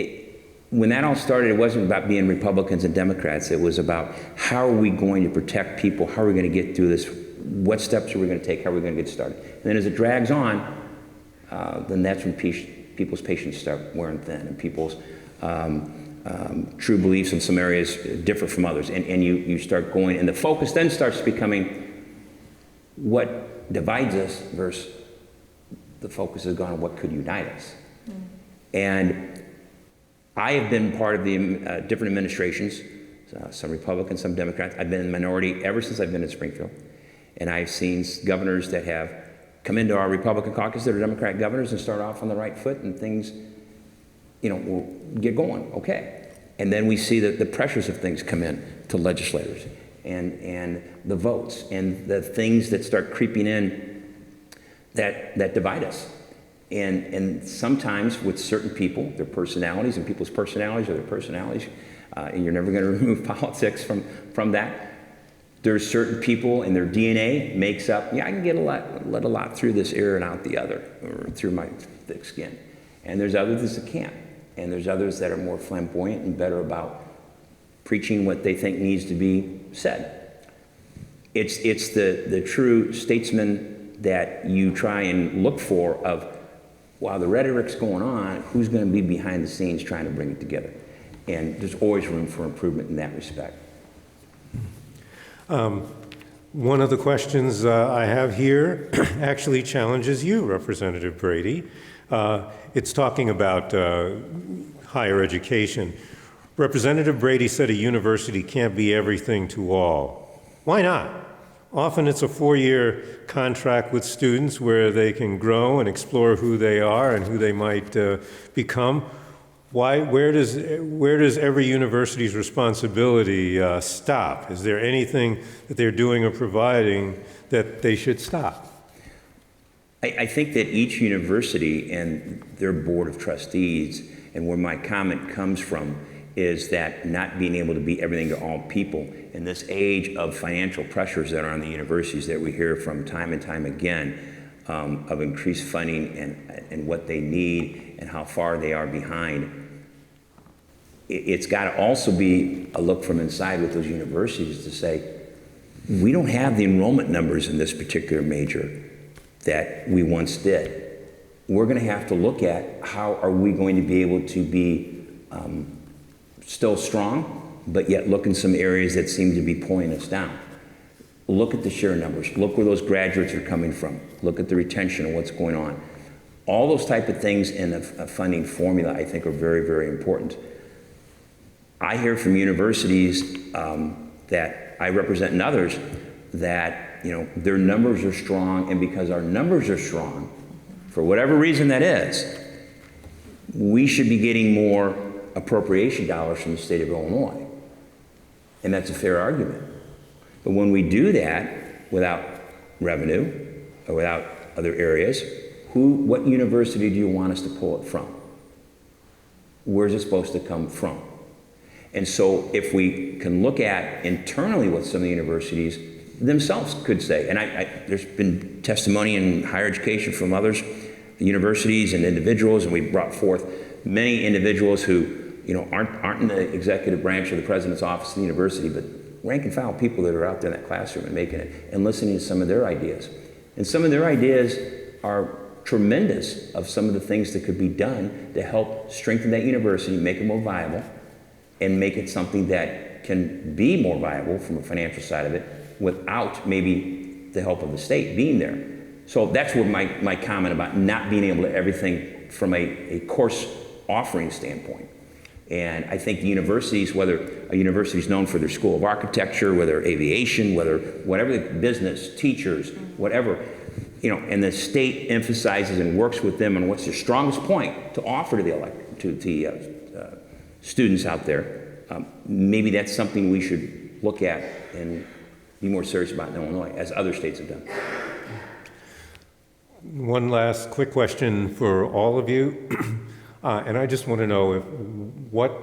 F: when that all started, it wasn't about being Republicans and Democrats. It was about how are we going to protect people? How are we going to get through this? What steps are we going to take? How are we going to get started? And then as it drags on, then that's when people's patience start wearing thin, and people's true beliefs in some areas differ from others. And you start going, and the focus then starts becoming what divides us versus the focus has gone on what could unite us. And I have been part of the different administrations, some Republicans, some Democrats. I've been in the minority ever since I've been in Springfield. And I've seen governors that have come into our Republican caucus that are Democrat governors and start off on the right foot, and things, will get going, okay. And then we see that the pressures of things come in to legislators and the votes and the things that start creeping in that divide us. And sometimes with certain people, their personalities and people's personalities are their personalities, and you're never going to remove politics from that. There's certain people and their DNA makes up, I can let a lot through this ear and out the other, or through my thick skin. And there's others that can't. And there's others that are more flamboyant and better about preaching what they think needs to be said. It's the true statesman that you try and look for of, while the rhetoric's going on, who's going to be behind the scenes trying to bring it together? And there's always room for improvement in that respect.
D: One of the questions I have here actually challenges you, Representative Brady. It's talking about higher education. Representative Brady said a university can't be everything to all. Why not? Often it's a 4-year contract with students where they can grow and explore who they are and who they might become. Where does every university's responsibility stop? Is there anything that they're doing or providing that they should stop?
F: I think that each university and their board of trustees, and where my comment comes from, is that not being able to be everything to all people in this age of financial pressures that are on the universities that we hear from time and time again, of increased funding and what they need and how far they are behind. It's got to also be a look from inside with those universities to say, we don't have the enrollment numbers in this particular major that we once did. We're going to have to look at how are we going to be able to be still strong, but yet look in some areas that seem to be pulling us down. Look at the share numbers. Look where those graduates are coming from. Look at the retention and what's going on. All those type of things in a funding formula, I think, are very, very important. I hear from universities that I represent and others that, you know, their numbers are strong, and because our numbers are strong, for whatever reason that is, we should be getting more appropriation dollars from the state of Illinois. And that's a fair argument. But when we do that without revenue or without other areas, what university do you want us to pull it from? Where's it supposed to come from? And so if we can look at internally what some of the universities themselves could say, and there's been testimony in higher education from others, the universities and individuals, and we brought forth many individuals who, you know, aren't in the executive branch of the president's office of the university, but rank and file people that are out there in that classroom and making it, and listening to some of their ideas. And some of their ideas are tremendous of some of the things that could be done to help strengthen that university, make it more viable, and make it something that can be more viable from a financial side of it without maybe the help of the state being there. So that's what my comment about not being able to everything from a course offering standpoint. And I think the universities, whether a university is known for their School of Architecture, whether aviation, whatever the business, teachers, whatever, you know, and the state emphasizes and works with them on what's their strongest point to offer to the students out there, maybe that's something we should look at and be more serious about in Illinois, as other states have done.
D: One last quick question for all of you. And I just want to know what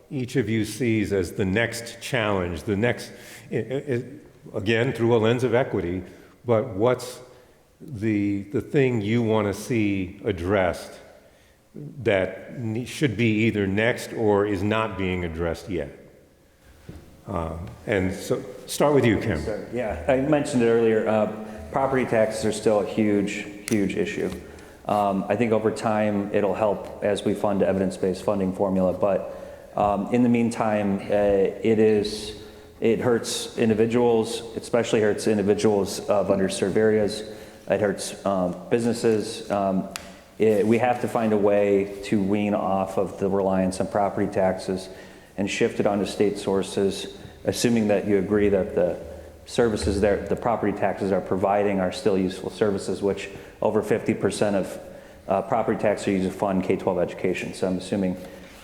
D: each of you sees as the next challenge, the next, again, through a lens of equity, but what's the thing you want to see addressed that should be either next or is not being addressed yet? And so start with you, Kim.
G: Yeah, I mentioned it earlier. Property taxes are still a huge issue. I think over time it'll help as we fund evidence-based funding formula, but in the meantime, it hurts individuals, especially hurts individuals of underserved areas. It hurts businesses. We have to find a way to wean off of the reliance on property taxes and shift it onto state sources, assuming that you agree that the services there, the property taxes are providing are still useful services, which over 50% of property taxes are used to fund K-12 education. So I'm assuming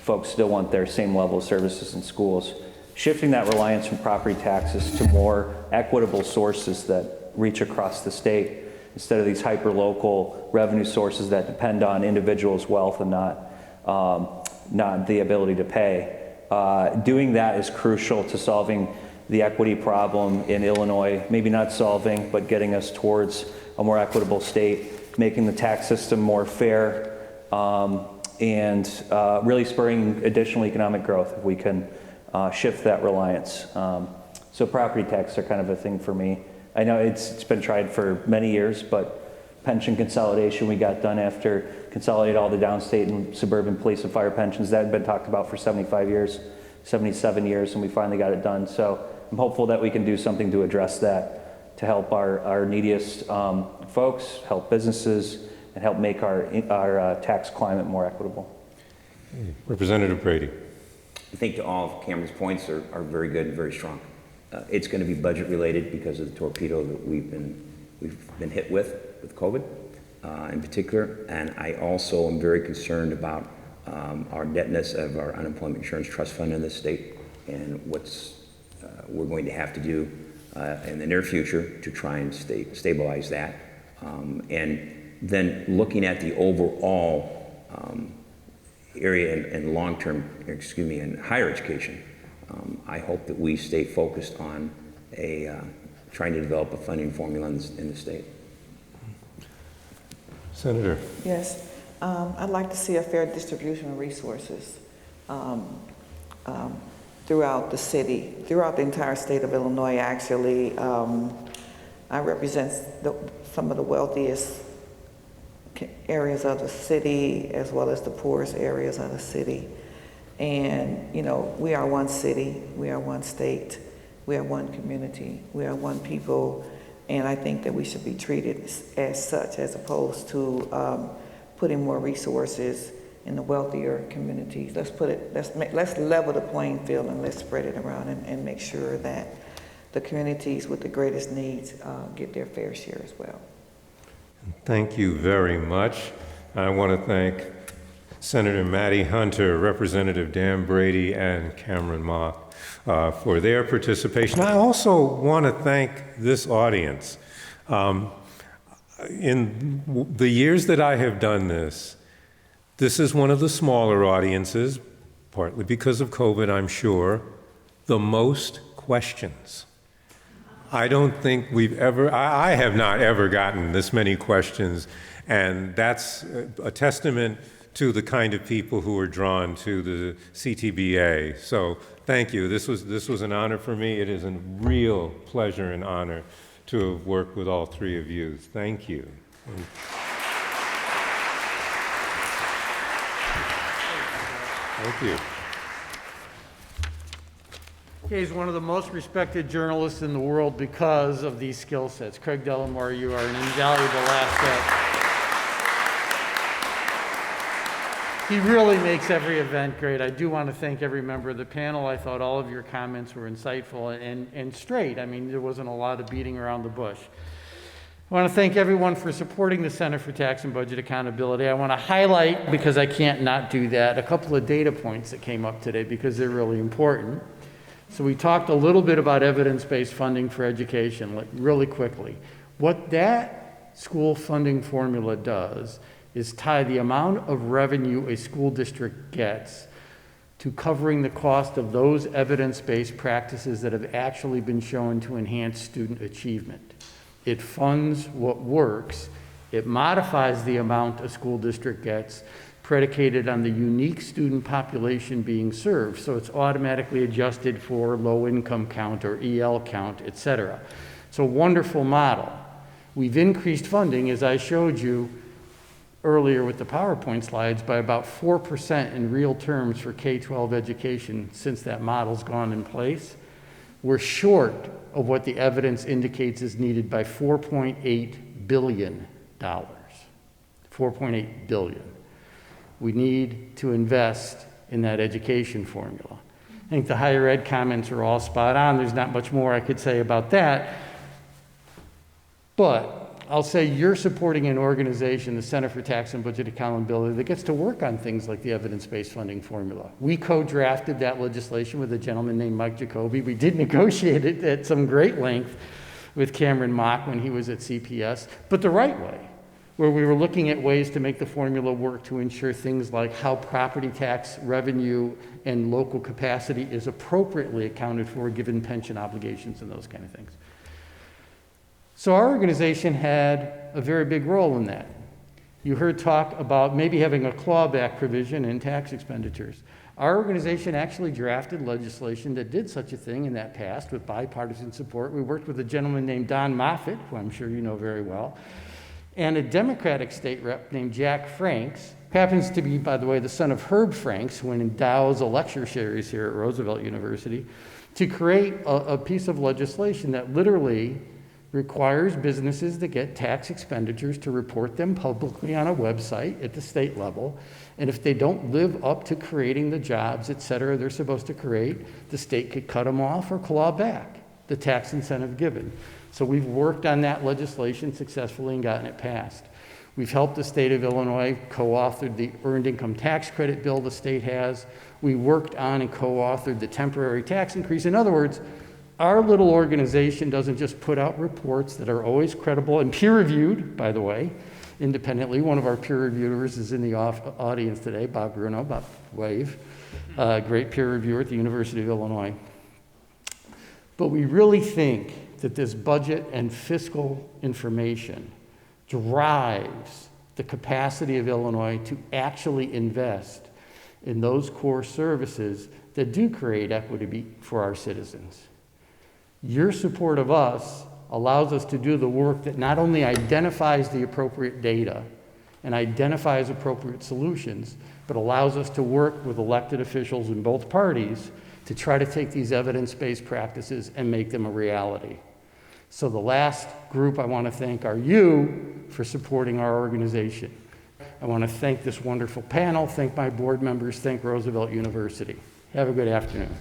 G: folks still want their same level of services in schools. Shifting that reliance from property taxes to more equitable sources that reach across the state instead of these hyper-local revenue sources that depend on individuals' wealth and not the ability to pay. Doing that is crucial to solving the equity problem in Illinois, maybe not solving, but getting us towards a more equitable state, making the tax system more fair, and really spurring additional economic growth if we can shift that reliance. So property taxes are kind of a thing for me. I know it's been tried for many years, but pension consolidation we got done after consolidated all the downstate and suburban police and fire pensions. That had been talked about for 75 years, 77 years, and we finally got it done. So I'm hopeful that we can do something to address that, to help our neediest folks, help businesses, and help make our tax climate more equitable.
D: Representative Brady.
F: I think to all of Cameron's points are very good and very strong. It's going to be budget related because of the torpedo that we've been hit with COVID in particular. And I also am very concerned about our indebtedness of our unemployment insurance trust fund in this state and what's we're going to have to do in the near future to try and stabilize that. And then looking at the overall area in long-term, in higher education, I hope that we stay focused on trying to develop a funding formula in the state.
D: Senator.
E: Yes, I'd like to see a fair distribution of resources throughout the city, throughout the entire state of Illinois, actually. I represent some of the wealthiest areas of the city as well as the poorest areas of the city. And, you know, we are one city, we are one state, we are one community, we are one people, and I think that we should be treated as such as opposed to putting more resources in the wealthier communities. Let's level the playing field and let's spread it around and make sure that the communities with the greatest needs get their fair share as well.
D: Thank you very much. I want to thank Senator Mattie Hunter, Representative Dan Brady, and Cameron Mock for their participation. I also want to thank this audience. In the years that I have done this, this is one of the smaller audiences, partly because of COVID, I'm sure, the most questions. I don't think I have not ever gotten this many questions, and that's a testament to the kind of people who are drawn to the CTBA. So thank you. This was an honor for me. It is a real pleasure and honor to have worked with all three of you. Thank you. Thank you.
B: He's one of the most respected journalists in the world because of these skill sets. Craig Dellamore, you are an invaluable asset. He really makes every event great. I do want to thank every member of the panel. I thought all of your comments were insightful and straight. I mean, there wasn't a lot of beating around the bush. I want to thank everyone for supporting the Center for Tax and Budget Accountability. I want to highlight, because I can't not do that, a couple of data points that came up today because they're really important. So we talked a little bit about evidence-based funding for education, really quickly. What that school funding formula does is tie the amount of revenue a school district gets to covering the cost of those evidence-based practices that have actually been shown to enhance student achievement. It funds what works. It modifies the amount a school district gets predicated on the unique student population being served. So it's automatically adjusted for low income count or EL count, et cetera. So wonderful model. We've increased funding, as I showed you earlier with the PowerPoint slides, by about 4% in real terms for K-12 education since that model's gone in place. We're short of what the evidence indicates is needed by $4.8 billion. 4.8 billion. We need to invest in that education formula. I think the higher ed comments are all spot on. There's not much more I could say about that. But I'll say you're supporting an organization, the Center for Tax and Budget Accountability, that gets to work on things like the evidence-based funding formula. We co-drafted that legislation with a gentleman named Mike Jacoby. We did negotiate it at some great length with Cameron Mock when he was at CPS, but the right way, where we were looking at ways to make the formula work to ensure things like how property tax revenue and local capacity is appropriately accounted for given pension obligations and those kind of things. So our organization had a very big role in that. You heard talk about maybe having a clawback provision in tax expenditures. Our organization actually drafted legislation that did such a thing in that past with bipartisan support. We worked with a gentleman named Don Moffitt, who I'm sure you know very well. and a Democratic state rep named Jack Franks, happens to be, by the way, the son of Herb Franks, who endows a lecture series here at Roosevelt University, to create a piece of legislation that literally requires businesses to get tax expenditures to report them publicly on a website at the state level. And if they don't live up to creating the jobs, et cetera, they're supposed to create, the state could cut them off or claw back the tax incentive given. So we've worked on that legislation successfully and gotten it passed. We've helped the state of Illinois, co-authored the earned income tax credit bill the state has. We worked on and co-authored the temporary tax increase. In other words, our little organization doesn't just put out reports that are always credible and peer-reviewed, by the way, independently. One of our peer reviewers is in the audience today, Bob Bruno, Bob Wave, great peer reviewer at the University of Illinois. But we really think that this budget and fiscal information drives the capacity of Illinois to actually invest in those core services that do create equity for our citizens. Your support of us allows us to do the work that not only identifies the appropriate data and identifies appropriate solutions, but allows us to work with elected officials in both parties to try to take these evidence-based practices and make them a reality. So the last group I want to thank are you for supporting our organization. I want to thank this wonderful panel, thank my board members, thank Roosevelt University. Have a good afternoon.